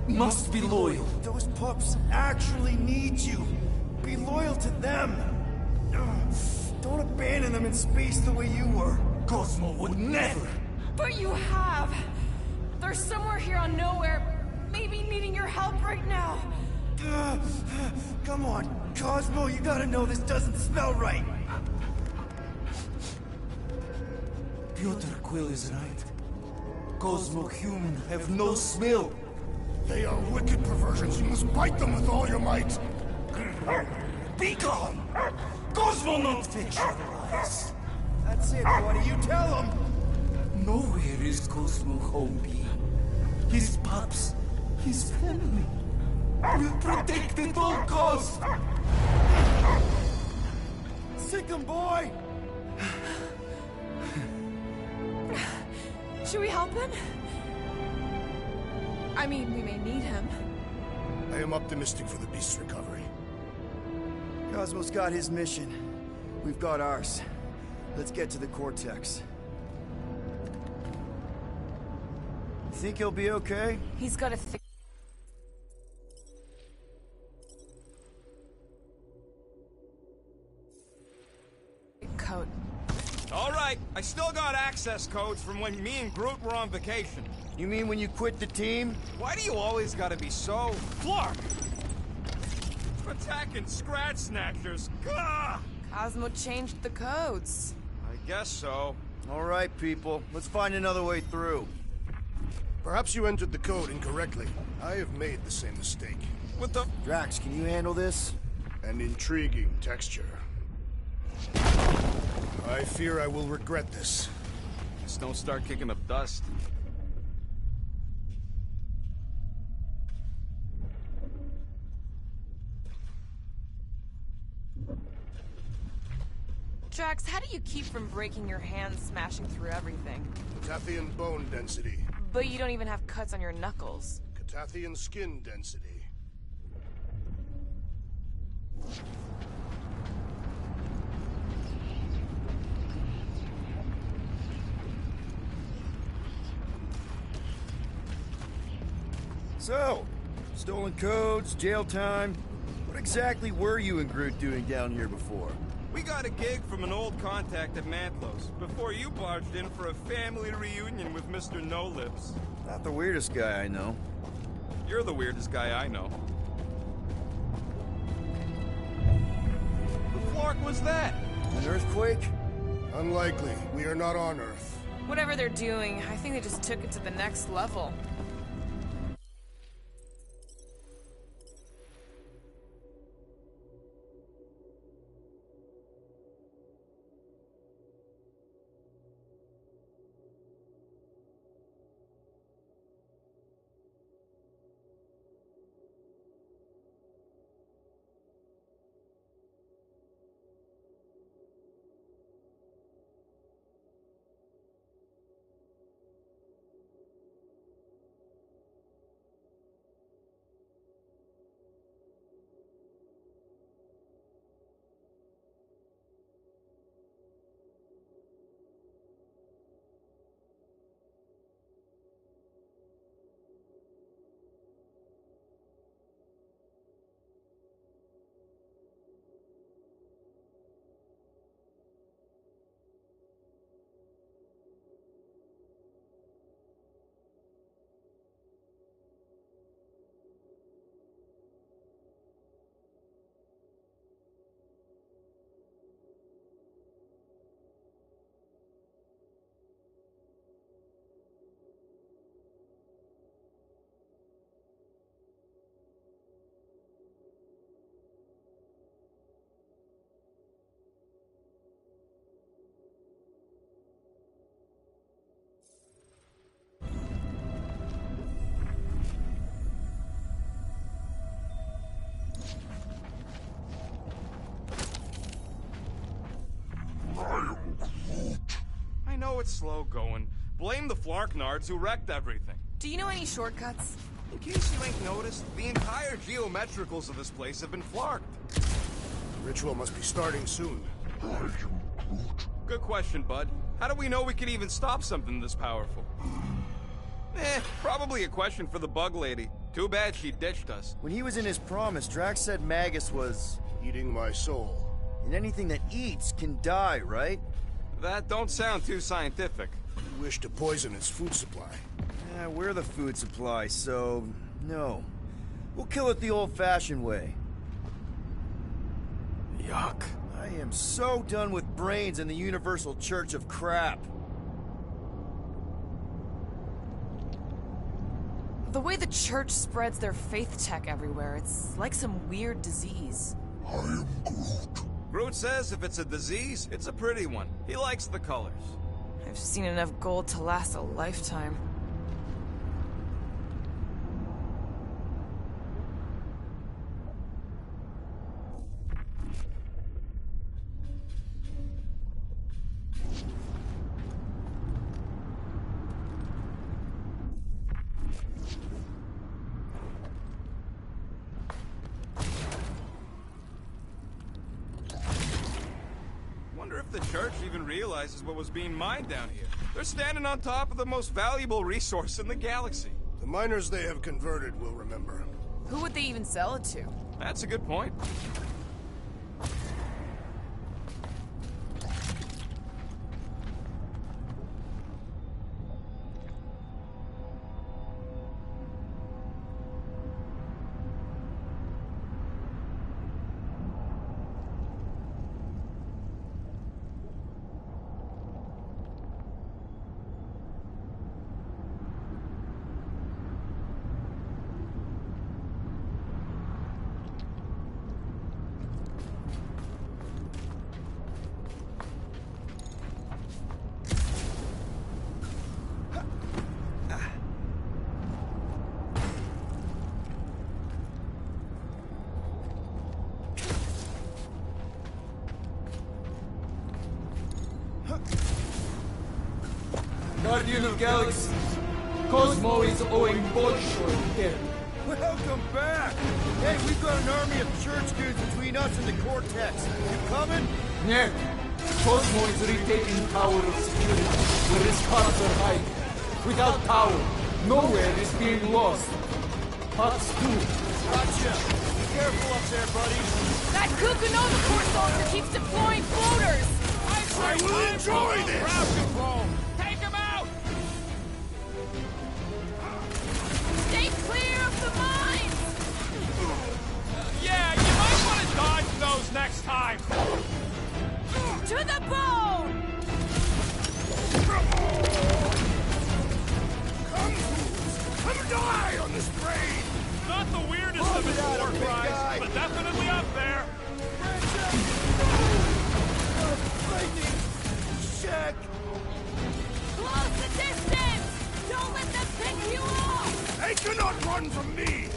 Must be loyal. Those pups actually need you. Be loyal to them. Don't abandon them in space the way you were. Cosmo would never. But you have. They're somewhere here on Nowhere, maybe needing your help right now. Come on, Cosmo, you gotta know this doesn't smell right. Piotr Quill is right. Cosmo human have no smell. They are wicked perversions. You must bite them with all your might. Be gone! Cosmo not fetch your lies. That's it, what do you tell them? Nowhere is Cosmo home being. His pups, his family, will protect at all costs. Sick 'em, boy! Should we help him? I mean, we may need him. I am optimistic for the beast's recovery. Cosmo's got his mission. We've got ours. Let's get to the Cortex. You think he'll be okay? He's got a thick coat. All right, I still got access codes from when me and Groot were on vacation. You mean when you quit the team? Why do you always gotta be so... Flark! Attacking Scratch Snatchers! Gah! Cosmo changed the codes. I guess so. All right, people. Let's find another way through. Perhaps you entered the code incorrectly. I have made the same mistake. What the... Drax, can you handle this? An intriguing texture. I fear I will regret this. Just don't start kicking up dust. Drax, how do you keep from breaking your hands smashing through everything? Catathian bone density. But you don't even have cuts on your knuckles. Catathian skin density. So, stolen codes, jail time. What exactly were you and Groot doing down here before? We got a gig from an old contact at Mantlos, before you barged in for a family reunion with Mr. No-Lips. Not the weirdest guy I know. You're the weirdest guy I know. The Flark was that? An earthquake? Unlikely. We are not on Earth. Whatever they're doing, I think they just took it to the next level. I know it's slow going. Blame the Flarknards who wrecked everything. Do you know any shortcuts? In case you ain't noticed, the entire geometricals of this place have been flarked. The ritual must be starting soon. Good question, bud. How do we know we could even stop something this powerful? Probably a question for the bug lady. Too bad she ditched us. When he was in his promise, Drax said Magus was... eating my soul. And anything that eats can die, right? That don't sound too scientific. You wish to poison its food supply. Yeah, we're the food supply, so no. We'll kill it the old-fashioned way. Yuck. I am so done with brains and the Universal Church of Crap. The way the church spreads their faith tech everywhere, it's like some weird disease. I am Groot. Groot says if it's a disease, it's a pretty one. He likes the colors. I've seen enough gold to last a lifetime. Wonder if the church even realizes what was being mined down here. They're standing on top of the most valuable resource in the galaxy. The miners they have converted will remember. Who would they even sell it to? That's a good point. Guardian of Galaxis, Cosmo is owing Bolshoi dead. Welcome back! Hey, we've got an army of church dudes between us and the Cortex. You coming? Нет, Cosmo is retaking tower of security, where his cards are hiding. Without power, nowhere is being lost. Pots too. Gotcha! Be careful up there, buddy. That Kukunova Corps soldier keeps deploying floaters! I will enjoy this! Crowd control! Take him out! Stay clear of the mines! Yeah, you might want to dodge those next time! To the bone! Come die on this brain! Not the weirdest of his war cries, but definitely up there! Check! Close the distance! Don't let them pick you off! They cannot run from me!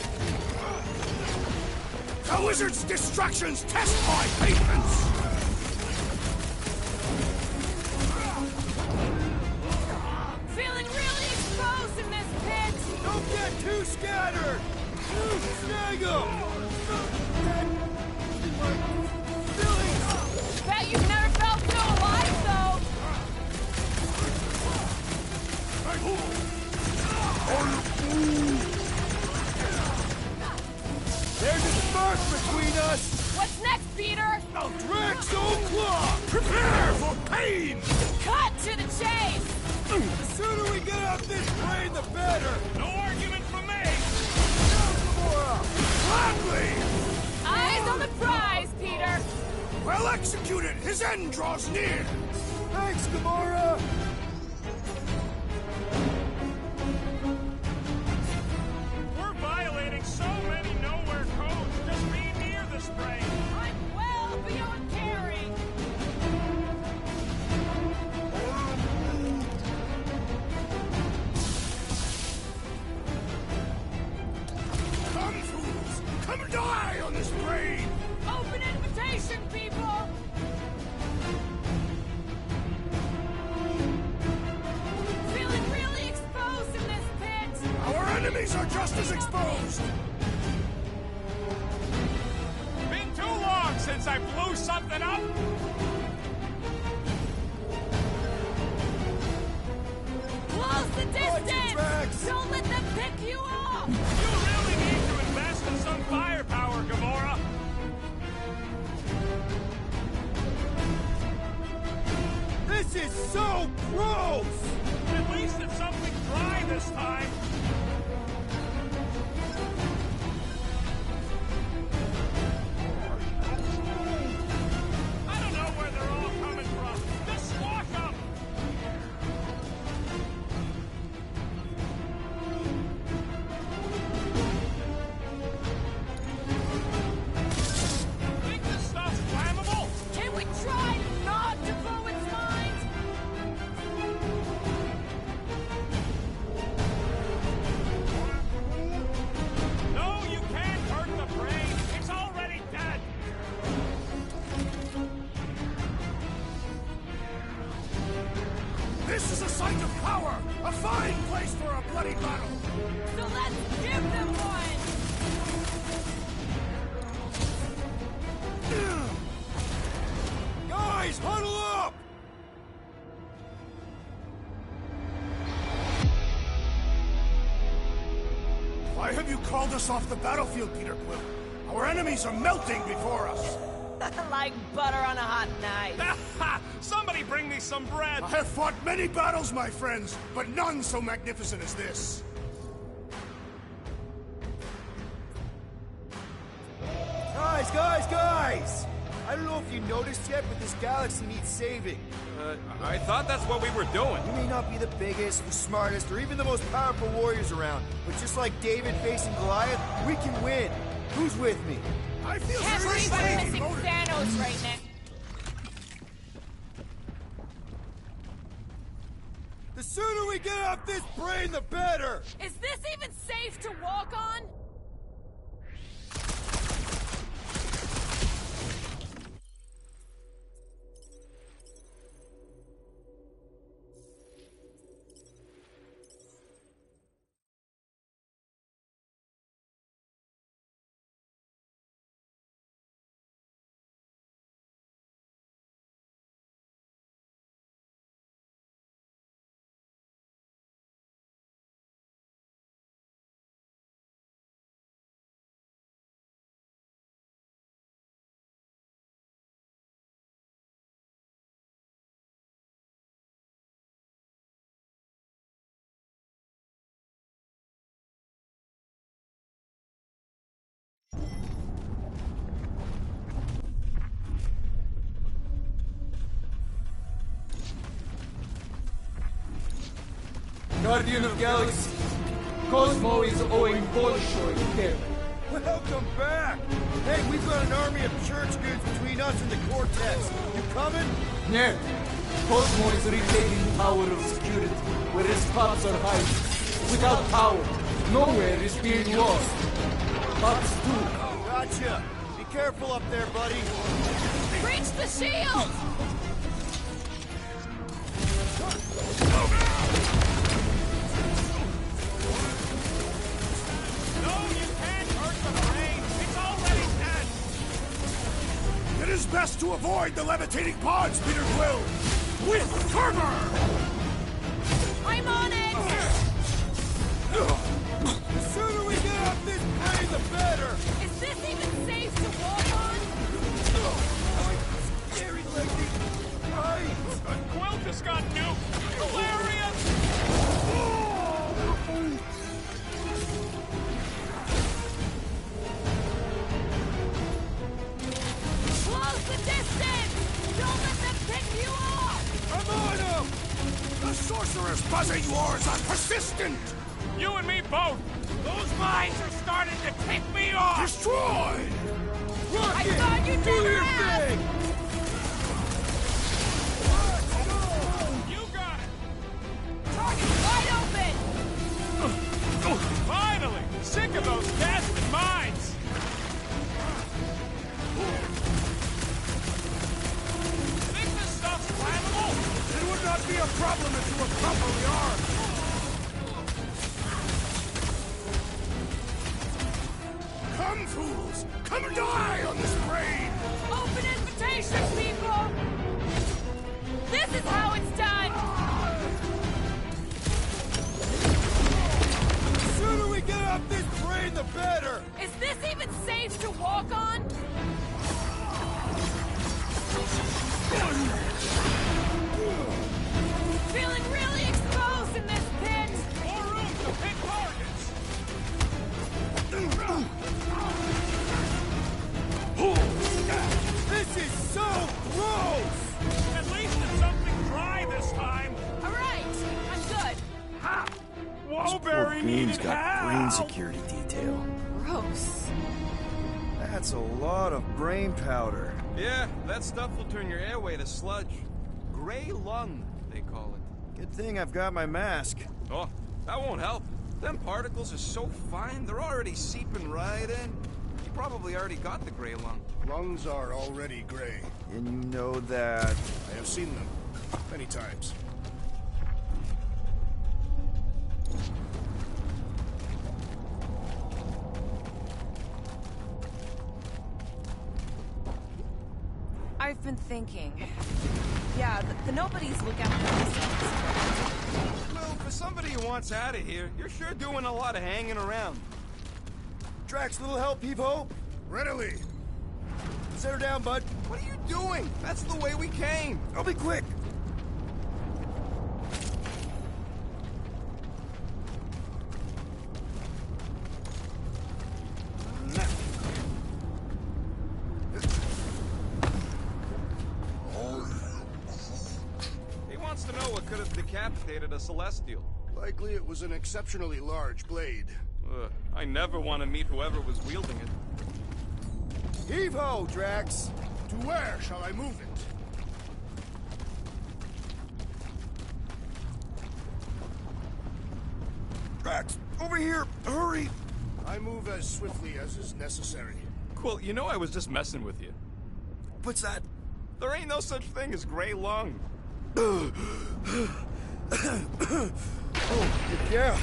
The wizard's distractions test my patience! Feeling really exposed in this pit! Don't get too scattered! Snag 'em! Bet you've never felt so alive, though! There's a spark between us! What's next, Peter? Drax Claw! Prepare for pain! Cut to the chase! The sooner we get out this brain, the better! No argument from me! Gladly! Eyes on the prize, Peter! Well executed! His end draws near! Thanks, Gamora! We're violating so many nowhere codes just being near this brain! I'm well beyond caring! Come, fools! Come die on this brain! Open invitation, people! Feeling really exposed in this pit! Our enemies are just as exposed! Been too long since I blew something up! Close the distance! Don't let them pick you off! You really need to invest in some firepower, Gamora! This is so gross! At least it's something dry this time. I don't know where they're all coming from. Just squawk them. Think this stuff's flammable? Can we try not to blow its mind? No, you can't hurt the brain. It's already dead. This is a site of power! A fine place for a bloody battle! So let's give them one! Guys, huddle up! Why have you called us off the battlefield, Peter Quill? Our enemies are melting before us! Like butter on a hot knife. Somebody bring me some bread. I have fought many battles, my friends, but none so magnificent as this. Guys! I don't know if you noticed yet, but this galaxy needs saving. I thought that's what we were doing. You may not be the biggest, the smartest, or even the most powerful warriors around, but just like David facing Goliath, we can win. Who's with me? I feel Can't believe I'm missing Thanos right now. The sooner we get off this brain, the better! Is this even safe to walk on? Guardian of Galaxis, Cosmo is owing Bolshoi death. Welcome back! Hey, we've got an army of church goods between us and the Cortex. You coming? Yeah, Cosmo is retaking power of security, where his cops are hiding. Without power, nowhere is being lost. Cops too. Gotcha! Be careful up there, buddy! Reach the shield! It is best to avoid the levitating pods, Peter Quill! With fervor! I'm on it! The sooner we get off this brain, the better! Is this even safe to walk on? Scary like these heights! Quill just got nuked! Hilarious! Close the distance! Don't let them pick you off! I'm on him! The sorcerer's buzzing wars are persistent! You and me both! Those mines are starting to tick me off! Destroyed! I thought you'd never ask! You got it! Target wide open! Finally! Sick of those bastard mines! Think this stuff's flammable? It would not be a problem if you were properly armed! Come, fools! Come die on this brain! Open invitation, people! This is how it's done! The sooner we get off this brain, the better! Is this even safe to walk on? Feeling really exposed in Mulberry Green's needed got brain help. security detail. Gross. That's a lot of brain powder. Yeah, that stuff will turn your airway to sludge. Gray lung, they call it. Good thing I've got my mask. Oh, that won't help. Them particles are so fine, they're already seeping right in. You probably already got the gray lung. Lungs are already gray. And you know that... I have seen them many times. I've been thinking. Yeah, the nobodies look after themselves. Well, for somebody who wants out of here, you're sure doing a lot of hanging around. Drax, little help, Peep-Ho? Readily. Set her down, bud. What are you doing? That's the way we came. I'll be quick. He wants to know what could have decapitated a Celestial. Likely it was an exceptionally large blade. I never want to meet whoever was wielding it. Heave-ho, Drax! To where shall I move it? Drax, over here! Hurry! I move as swiftly as is necessary. Cool, you know I was just messing with you. What's that? There ain't no such thing as gray lung. Oh, yeah.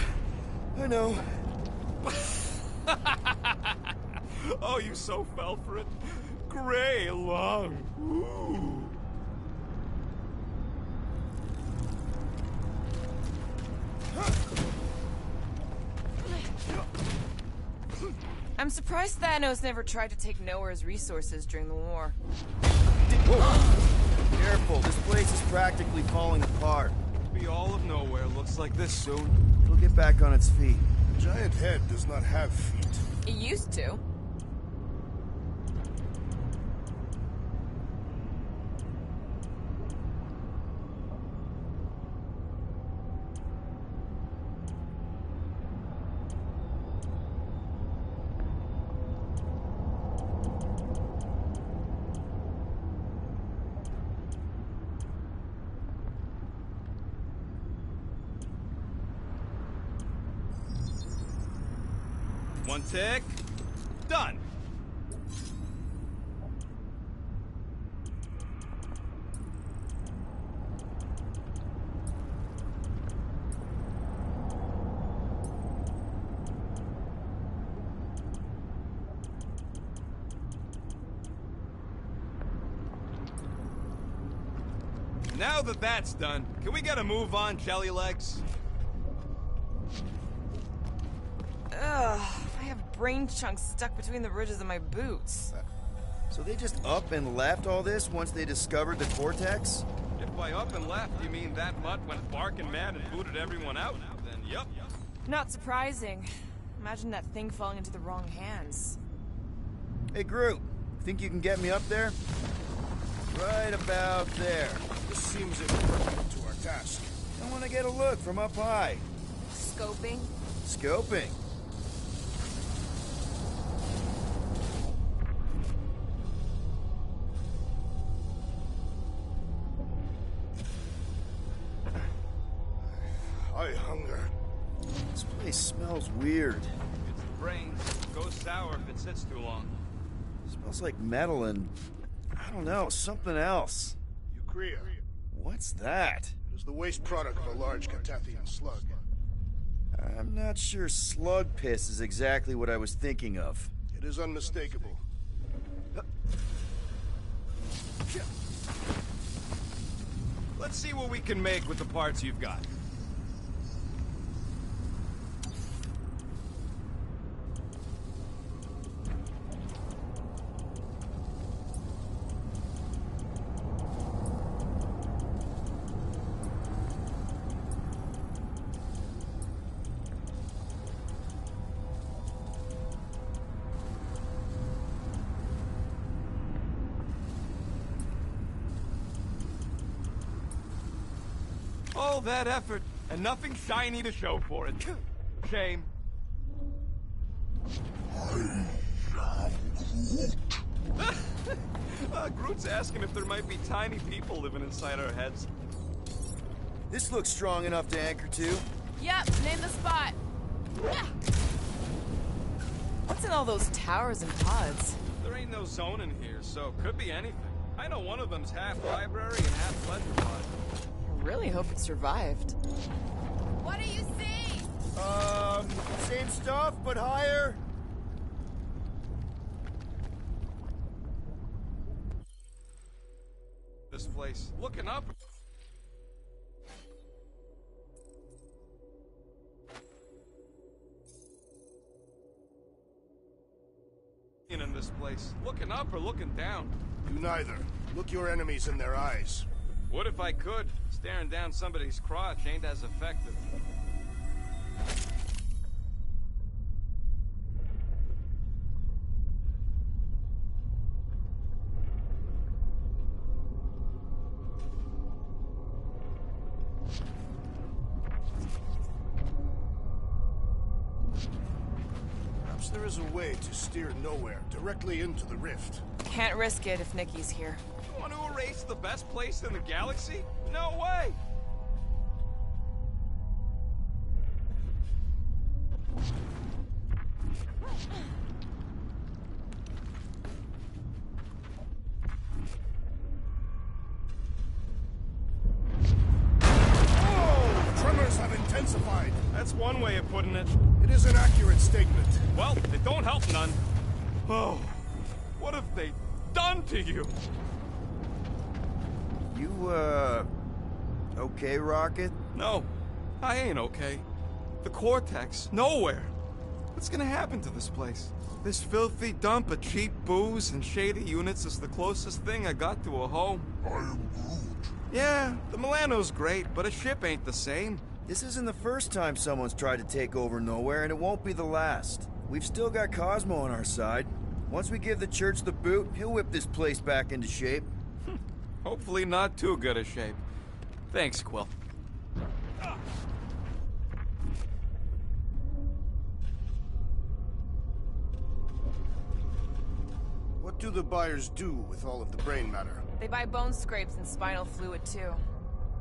I know. Oh, you so fell for it. Gray lung. Ooh. I'm surprised Thanos never tried to take Nowhere's resources during the war. Whoa. Careful, this place is practically falling apart. Be all of Nowhere looks like this soon. It'll get back on its feet. The giant head does not have feet. It used to. One tick. Done. Now that that's done, can we get a move on, Jelly Legs? Ugh, I have brain chunks stuck between the ridges of my boots. So they just up and left all this once they discovered the Cortex? If by up and left you mean that mutt went barking mad and booted everyone out, then yup. Not surprising. Imagine that thing falling into the wrong hands. Hey, Groot, think you can get me up there? Right about there. This seems impertinent to our task. I want to get a look from up high. Scoping? Scoping. I hunger. This place smells weird. It's the brains. It goes sour if it sits too long. It smells like metal and, I don't know, something else. Eucrea. What's that? It is the waste product of a large Catathian slug. I'm not sure slug piss is exactly what I was thinking of. It is unmistakable. Let's see what we can make with the parts you've got. All that effort, and nothing shiny to show for it. Shame. Groot's asking if there might be tiny people living inside our heads. This looks strong enough to anchor to. Yep, name the spot. What's in all those towers and pods? There ain't no zone in here, so could be anything. I know one of them's half library and half pleasure pod. I really hope it survived. What do you see? Same stuff, but higher. This place. Looking up. In this place. Looking up or looking down? Do neither. Look your enemies in their eyes. What if I could? Staring down somebody's crotch ain't as effective. Perhaps there is a way to steer nowhere directly into the rift. Can't risk it if Nikki's here. You want to erase the best place in the galaxy? No way! Whoa! Tremors have intensified. That's one way of putting it. It is an accurate statement. Well, it don't help none. Oh, what have they done to you? You, okay, Rocket? No, I ain't okay. The Cortex, nowhere. What's gonna happen to this place? This filthy dump of cheap booze and shady units is the closest thing I got to a home. I am Groot. Yeah, the Milano's great, but a ship ain't the same. This isn't the first time someone's tried to take over Nowhere, and it won't be the last. We've still got Cosmo on our side. Once we give the church the boot, he'll whip this place back into shape. Hopefully not too good a shape. Thanks, Quill. What do the buyers do with all of the brain matter? They buy bone scrapes and spinal fluid, too.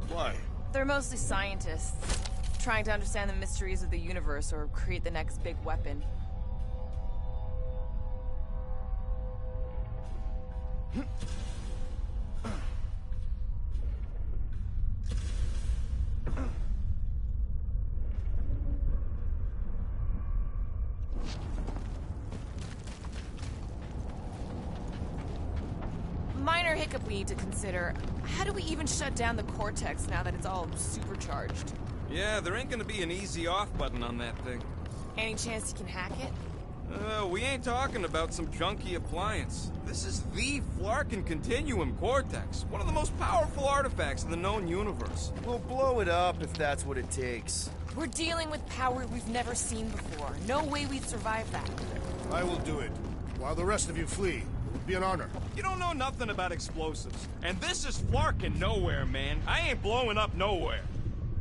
Why? They're mostly scientists, trying to understand the mysteries of the universe or create the next big weapon. Minor hiccup we need to consider. How do we even shut down the Cortex now that it's all supercharged? Yeah, there ain't gonna be an easy off button on that thing. Any chance you can hack it? We ain't talking about some junky appliance. This is the Flarkin Continuum Cortex, one of the most powerful artifacts in the known universe. We'll blow it up if that's what it takes. We're dealing with power we've never seen before. No way we'd survive that. I will do it. While the rest of you flee, it would be an honor. You don't know nothing about explosives. And this is Flarkin Nowhere, man. I ain't blowing up nowhere.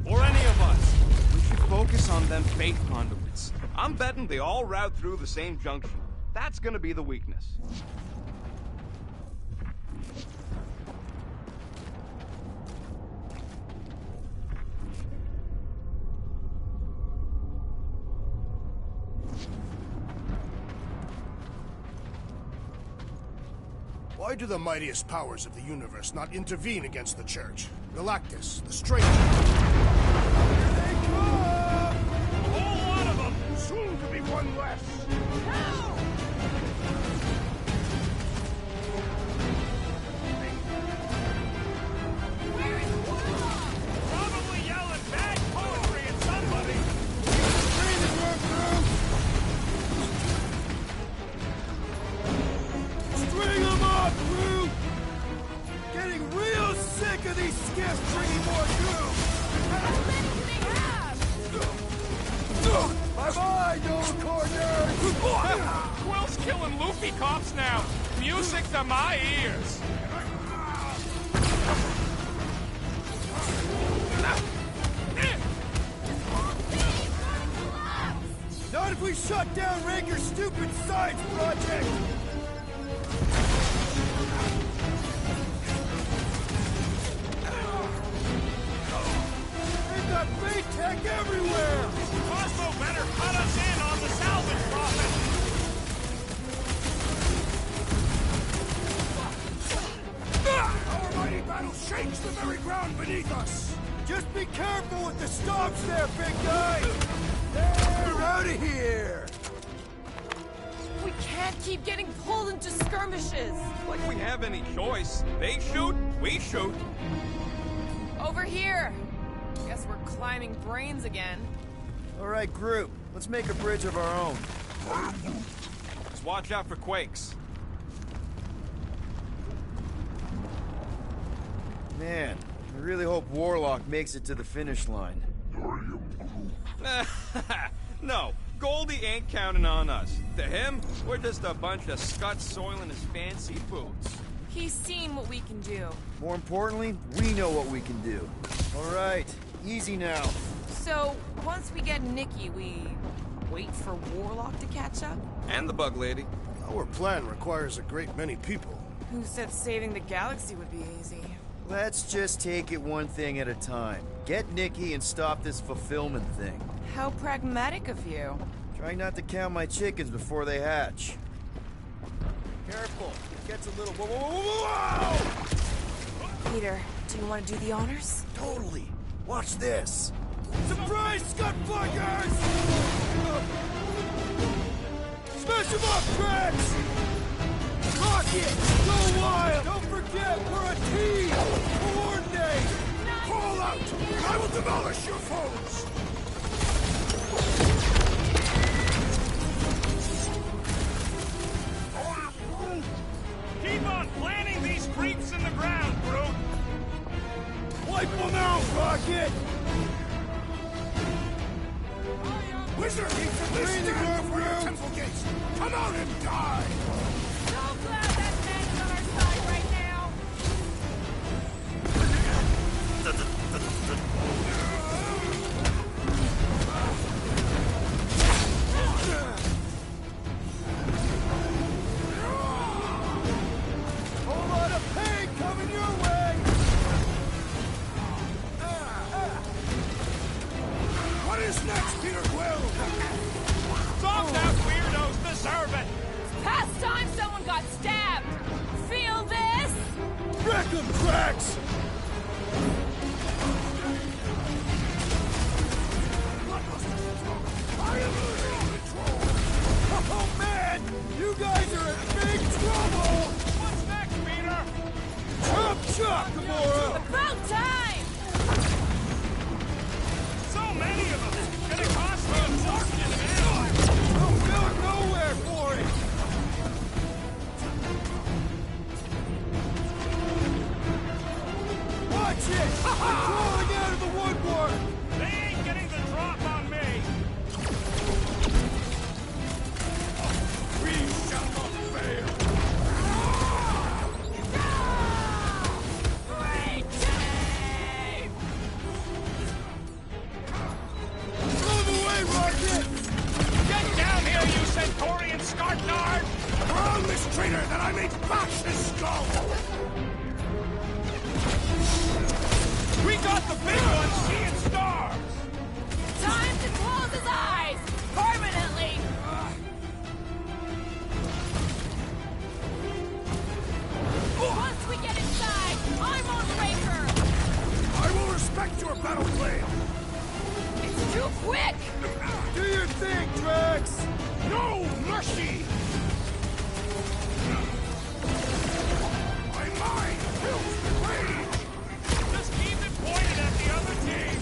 Or any of us. We should focus on them faith conduits. I'm betting they all route through the same junction. That's gonna be the weakness. Why do the mightiest powers of the universe not intervene against the Church? Galactus, the Stranger. Here they come! A whole lot of them! Soon to be one less! Where is Warlock? Probably yelling bad poetry at somebody. String them up, Groot! Getting real sick of these skiffs bringing more goo! How many do they have? Bye-bye, Dome Corner! Quill's killing Luffy cops now. Music to my ears. Not if we shut down Raker's stupid science project! They've got bait tech everywhere! Crossbow better cut us in on the salvage profit! Our mighty battle shakes the very ground beneath us! Just be careful with the stomps there, big guy! They're out of here! We can't keep getting pulled into skirmishes! Like we have any choice. They shoot, we shoot. Over here! Guess we're climbing brains again. All right, group. Let's make a bridge of our own. Just watch out for quakes. Man, I really hope Warlock makes it to the finish line. No, Goldie ain't counting on us. To him, we're just a bunch of scuts soiling his fancy boots. He's seen what we can do. More importantly, we know what we can do. All right, easy now. So, once we get Nikki, we wait for Warlock to catch up? And the bug lady. Our plan requires a great many people. Who said saving the galaxy would be easy? Let's just take it one thing at a time. Get Nikki and stop this fulfillment thing. How pragmatic of you. Try not to count my chickens before they hatch. Careful, it gets a little... Whoa, whoa, whoa, whoa! Peter, do you want to do the honors? Totally. Watch this. Surprise, Scud Flaggers! Smash them up, Drax! Rock it! Go wild! Don't forget, we're a team! Coordinate! Call out! I will demolish your foes! Keep on planting these creeps in the ground, Groot! Wipe them out, Rocket! Wizard keeps at least stand for your temple gates! Come out and die! So glad that man is on our side right now! Whole lot of pain coming your way! What is next, Peter Quill? Soft out weirdos deserve it! Past time someone got stabbed! Feel this? Wreck 'em, Drax! I am losing control! Oh man! You guys are in big trouble! What's next, Peter? Chop chop, Gamora! About time! So many of them! Gonna cost me a fortune, man! I'm going nowhere for it! Watch it! I'm crawling out of the woodwork! They ain't getting the drop on me! We shall not fail! Great team! Throw them away, Rocket! Get down here, you Centaurian Scartnard! Crown this traitor that I may bash his skull! We got the big one seeing stars! Time to close his eyes! Permanently! Once we get inside, I'm on Raker! I will respect your battle plan! It's too quick! Do your thing, Drax! No mercy! My mind fills with rage! Just keep it pointed at the other team!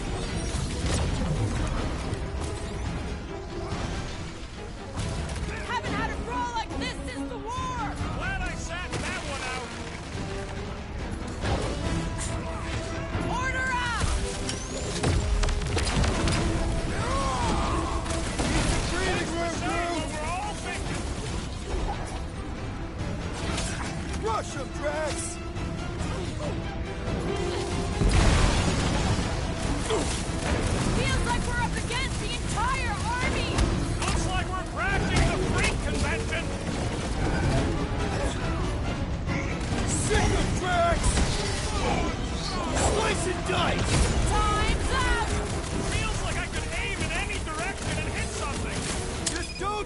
Haven't had a brawl like this since the war! Glad I sat that one out! Order up! Breathing room, Saying we're all victims! Rush him, Drax! Feels like we're up against the entire army! Looks like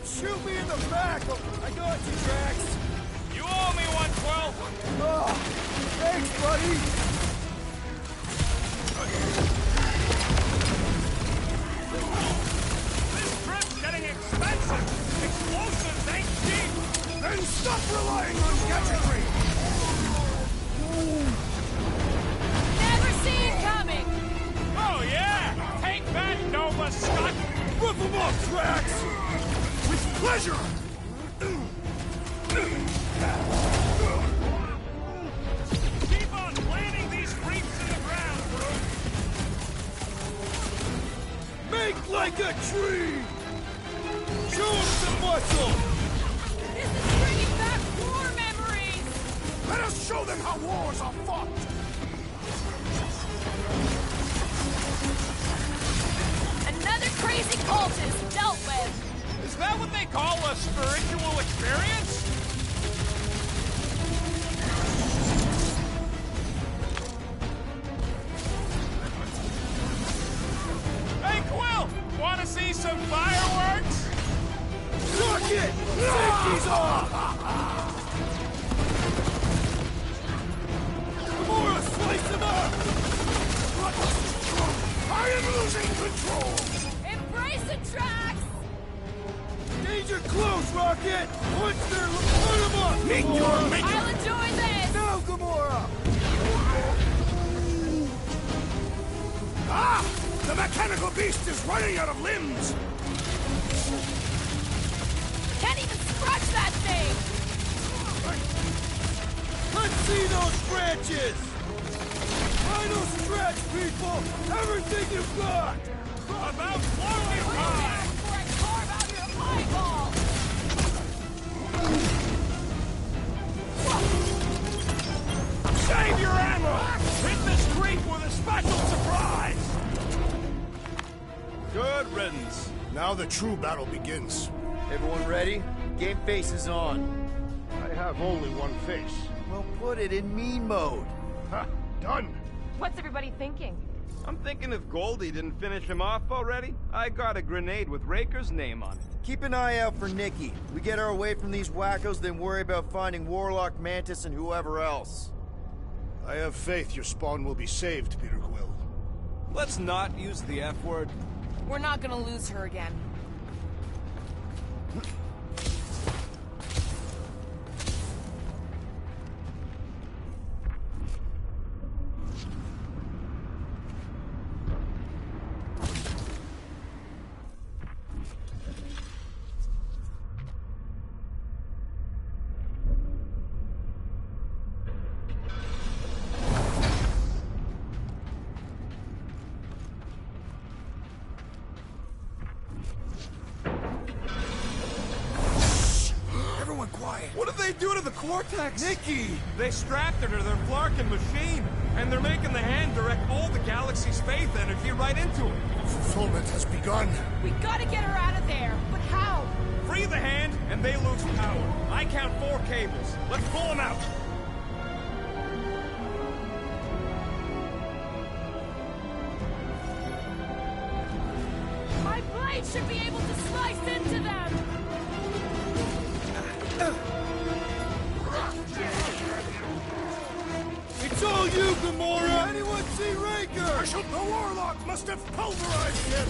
Shoot me in the back! Oh, I got you, Drax! You owe me 112! Oh, thanks, buddy! This trip's getting expensive! Explosives ain't cheap! Then stop relying on gadgetry! Never seen coming! Oh yeah! Take that, Nova Scott! Rip them off, Drax! With pleasure! Keep on planting these creeps in the ground, Groot! Make like a tree! Show him some muscle! This is bringing back war memories! Let us show them how wars are fought! Another crazy cultist dealt with! Is that what they call a spiritual experience? Hey, Quill! Want to see some fireworks? Rocket! Safety's off! Gamora, slice him up! I am losing control! Embrace it, Drax! Danger close, Rocket! Once they're... Put him up! Meet Gamora! your maker! I'll enjoy this! Now, Gamora! Ah! The mechanical beast is running out of limbs! Can't even scratch that thing! Let's see those branches! Final stretch, people! Everything you've got! About floating time! Before I carve out your eyeball! Save your ammo! Hit this creep with a special surprise! Good riddance. Now the true battle begins. Everyone ready? Game face is on. I have only one face. Well, put it in mean mode. Ha! Done! What's everybody thinking? I'm thinking if Goldie didn't finish him off already, I got a grenade with Raker's name on it. Keep an eye out for Nikki. We get her away from these wackos, then worry about finding Warlock, Mantis, and whoever else. I have faith your spawn will be saved, Peter Quill. Let's not use the F word. We're not gonna lose her again. What did they do to the Cortex? Nikki! They strapped her to their Flarkin machine, and they're making the hand direct all the Galaxy's faith energy right into it. Fulfillment has begun. We gotta get her out of there, but how? Free the hand, and they lose power. I count 4 cables. Let's pull them out. My blade should be able to slice into them! It's all you, Gamora! Anyone see Raker? The Warlock must have pulverized him!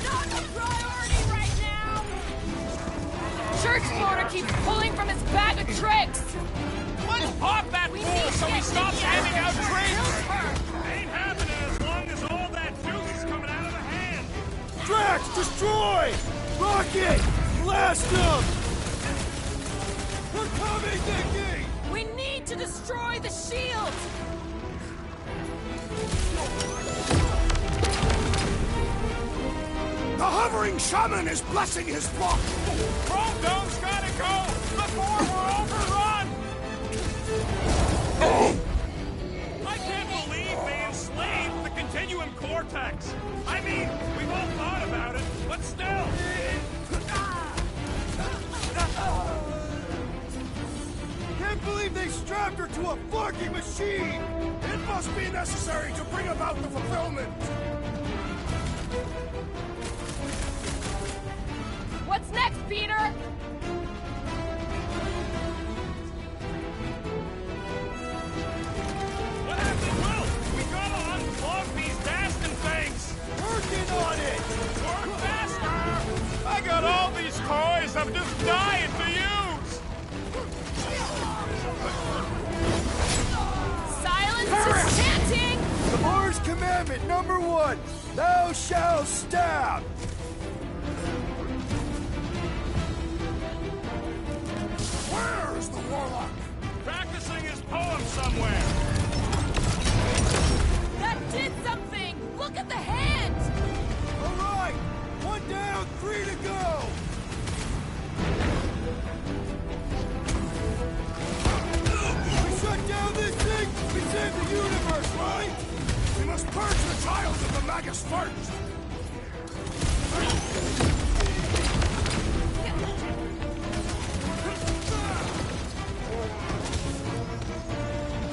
Not a priority right now! Church Explorer keeps pulling from his bag of tricks! Let's pop that fool so he stops handing out drinks! Ain't happening as long as all that juice is coming out of the hand! Drax, destroy! Rocket! Blast them! We're coming, Nikki! We need to destroy the shield! The hovering shaman is blessing his flock! Chrome Dome's gotta go before we're overrun! I can't believe they enslaved the Continuum Cortex! I mean, we've all thought about it, but still! Can't believe they strapped her to a fucking machine! It must must be necessary to bring about the fulfillment! What's next, Peter? What happened, Will? We gotta unplug these Dastin things! Working on it! Work faster! I got all these toys I'm just dying to use! Silence is chanting! The Lord's commandment number 1, thou shalt stab! Where is the warlock? Practicing his poem somewhere! That did something! Look at the hand! All right, 1 down, 3 to go! We shut down this thing, we save the universe, right? We must purge the child of the Magus first!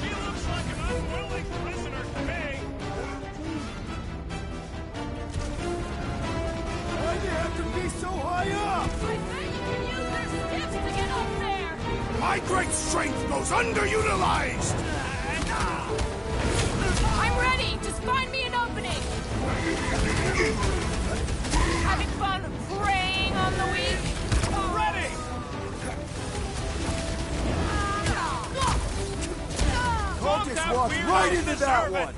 He looks like an unwilling prisoner to me! Why'd you have to be so high up? I bet you can use their skiffs to get up there! My great strength goes underutilized! I'm ready! Just find me an opening! Having fun preying on the weak? Ready! Cultist walked right into that one!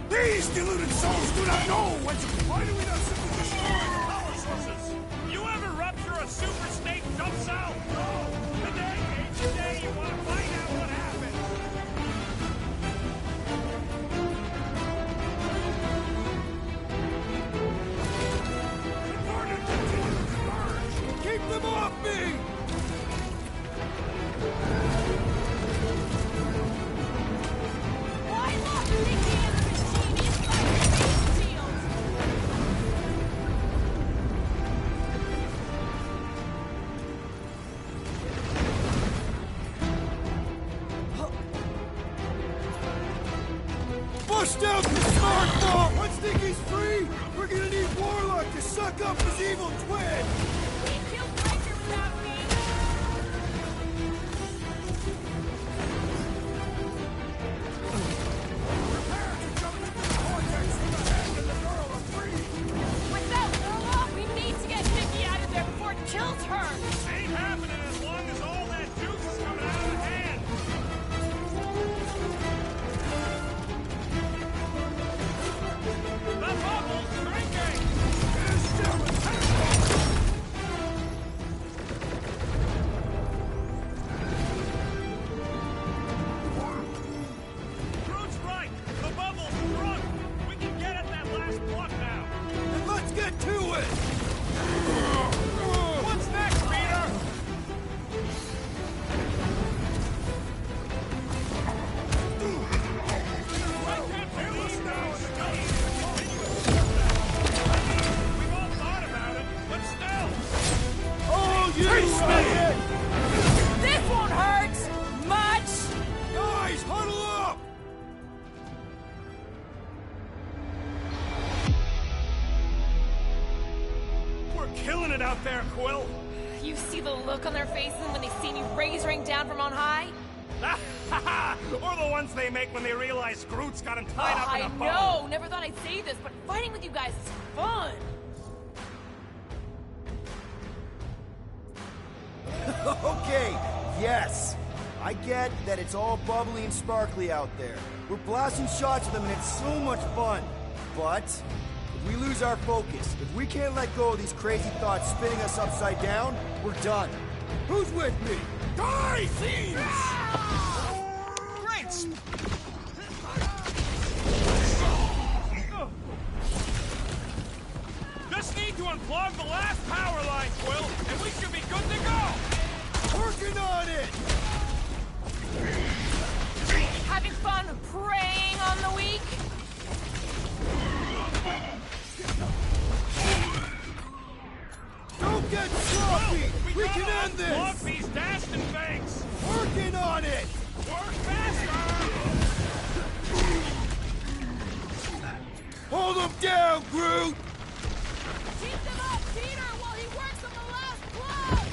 These deluded souls do not know when to... Why do we not simply destroy the power sources? You ever rupture a super snake dump cell? No! Today ain't the day you want to find out what happened! Important continue to converge! Keep them off me! Why lock Nicky and the machine inside the face shield? Bust out the smart ball! Once Nicky's free, we're gonna need Warlock to suck up his evil twin! He killed Riker without me! Prepare to jump into the vortex when the hand and the girl are free! Without Warlock, we need to get Nicky out of there before it kills her! Ain't happening as long as all that juice is coming out of the hand! The bubble's drinking! It is still intense! Groot's right! The bubble's drunk! We can get at that last block now! Then let's get to it! What's next, Peter? I can't believe now is We've all thought about it, but still! Oh, you Face me! idiot! This won't hurt! Much! Guys, huddle up! We're killing it out there, Quill! You see the look on their faces when they see me razoring down from on high? Or the ones they make when they realize Groot's got him tied up in a I bow. know! Never thought I'd say this, but fighting with you guys is fun! Okay, yes. I get that it's all bubbly and sparkly out there. We're blasting shots at them and it's so much fun. But if we lose our focus, if we can't let go of these crazy thoughts spinning us upside down, we're done. Who's with me? Die, fiends! Great! Just need to unplug the last power line, Quill, and we should be good to go! Working on it! Having fun preying on the weak? Don't get sloppy! We can end Unplug this! these Dastin things! Working on it! down, Groot! Keep them up, Peter, while he works on the last plug!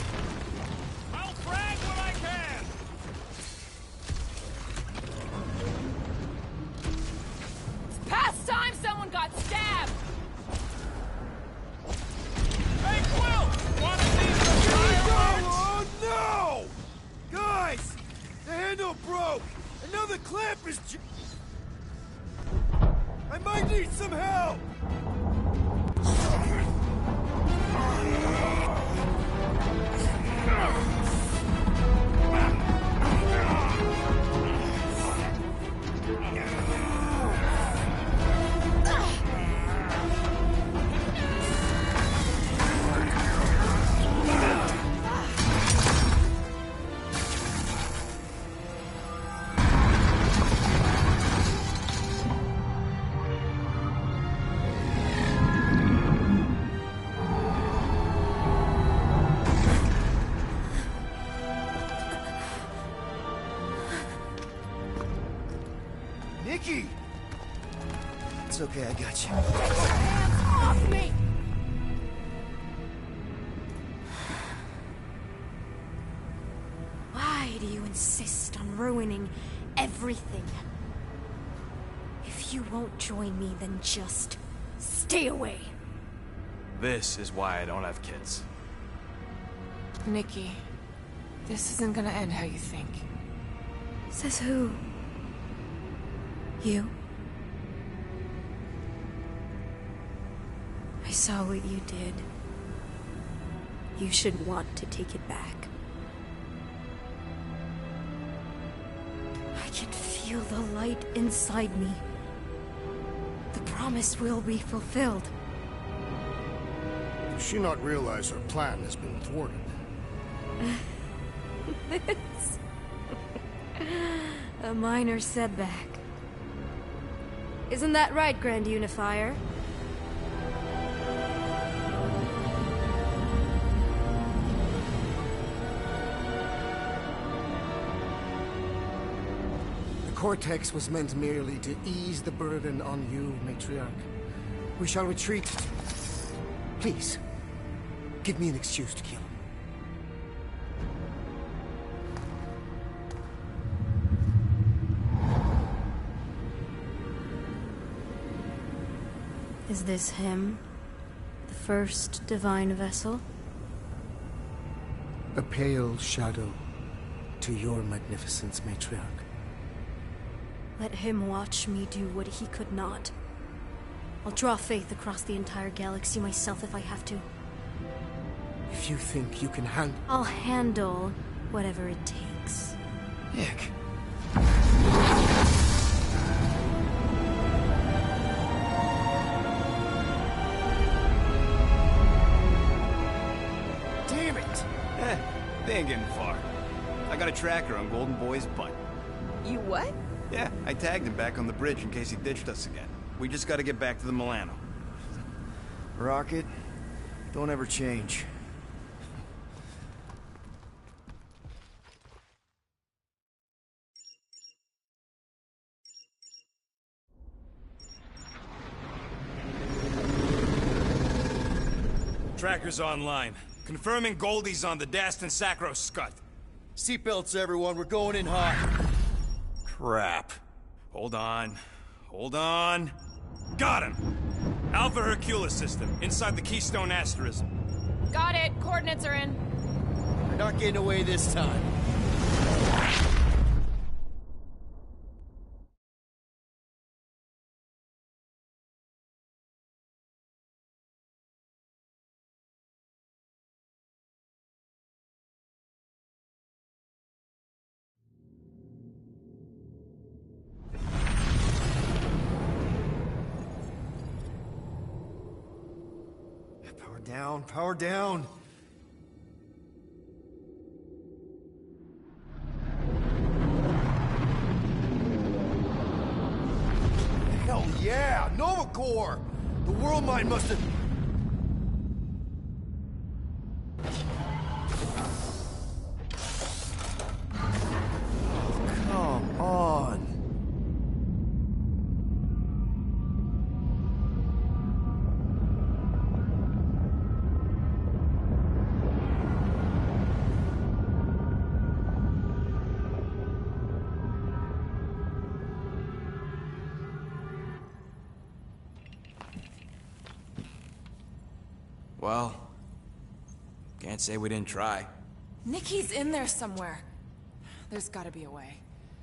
I'll frag what I can! It's past time someone got stabbed! Hey, Quill! Wanna see some fireworks? Oh, no! Guys! The handle broke! Another clamp is I might need some help! Nikki! It's okay, I got you. Hands off me! Why do you insist on ruining everything? If you won't join me, then just stay away. This is why I don't have kids. Nikki, this isn't gonna end how you think. Says who? You? I saw what you did. You should want to take it back. I can feel the light inside me. The promise will be fulfilled. Does she not realize her plan has been thwarted? This... A minor setback. Isn't that right, Grand Unifier? The Cortex was meant merely to ease the burden on you, Matriarch. We shall retreat. Please, give me an excuse to kill him. Is this him? The first divine vessel? A pale shadow to your magnificence, Matriarch. Let him watch me do what he could not. I'll draw faith across the entire galaxy myself if I have to. If you think you can handle... I'll handle whatever it takes. Nick. Damn it! They ain't getting far. I got a tracker on Golden Boy's butt. You what? Yeah, I tagged him back on the bridge in case he ditched us again. We just gotta get back to the Milano. Rocket, don't ever change. Tracker's online. Confirming Goldie's on the Dastan Sacro Scut. Seatbelts, everyone. We're going in hot. Crap. Hold on. Hold on. Got him! Alpha Hercules system, inside the Keystone Asterism. Got it. Coordinates are in. You're not getting away this time. Power down, power down. Hell yeah, Nova Corps! The world mine must have... Come on. Well, can't say we didn't try. Nikki's in there somewhere. There's gotta be a way.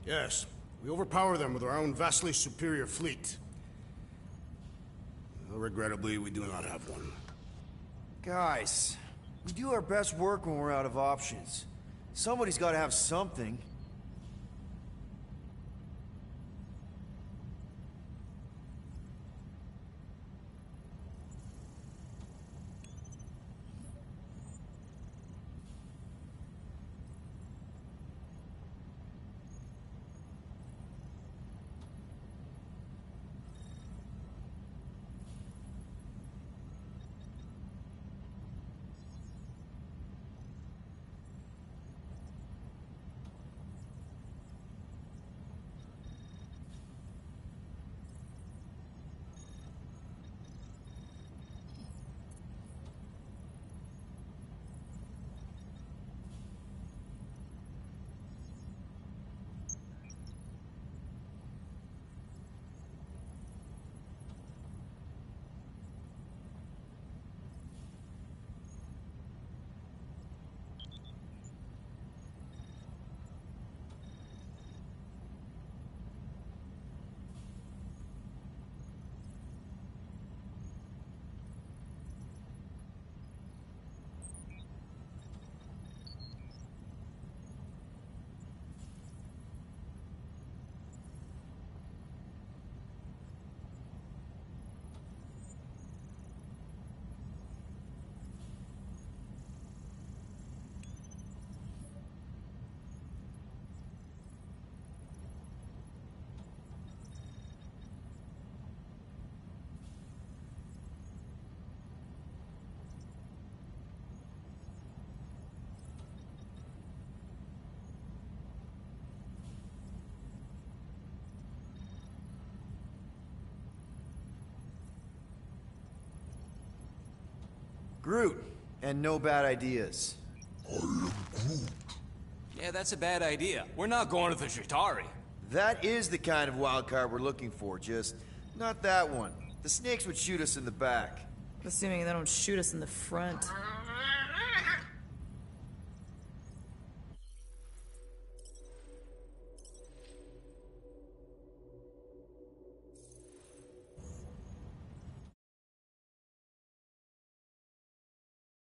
Yes, we overpower them with our own vastly superior fleet. Well, regrettably, we do not have one. Guys, we do our best work when we're out of options. Somebody's got to have something. Groot, and no bad ideas. Yeah, that's a bad idea. We're not going to the Chitauri. That is the kind of wild card we're looking for, just not that one. The snakes would shoot us in the back. Assuming they don't shoot us in the front.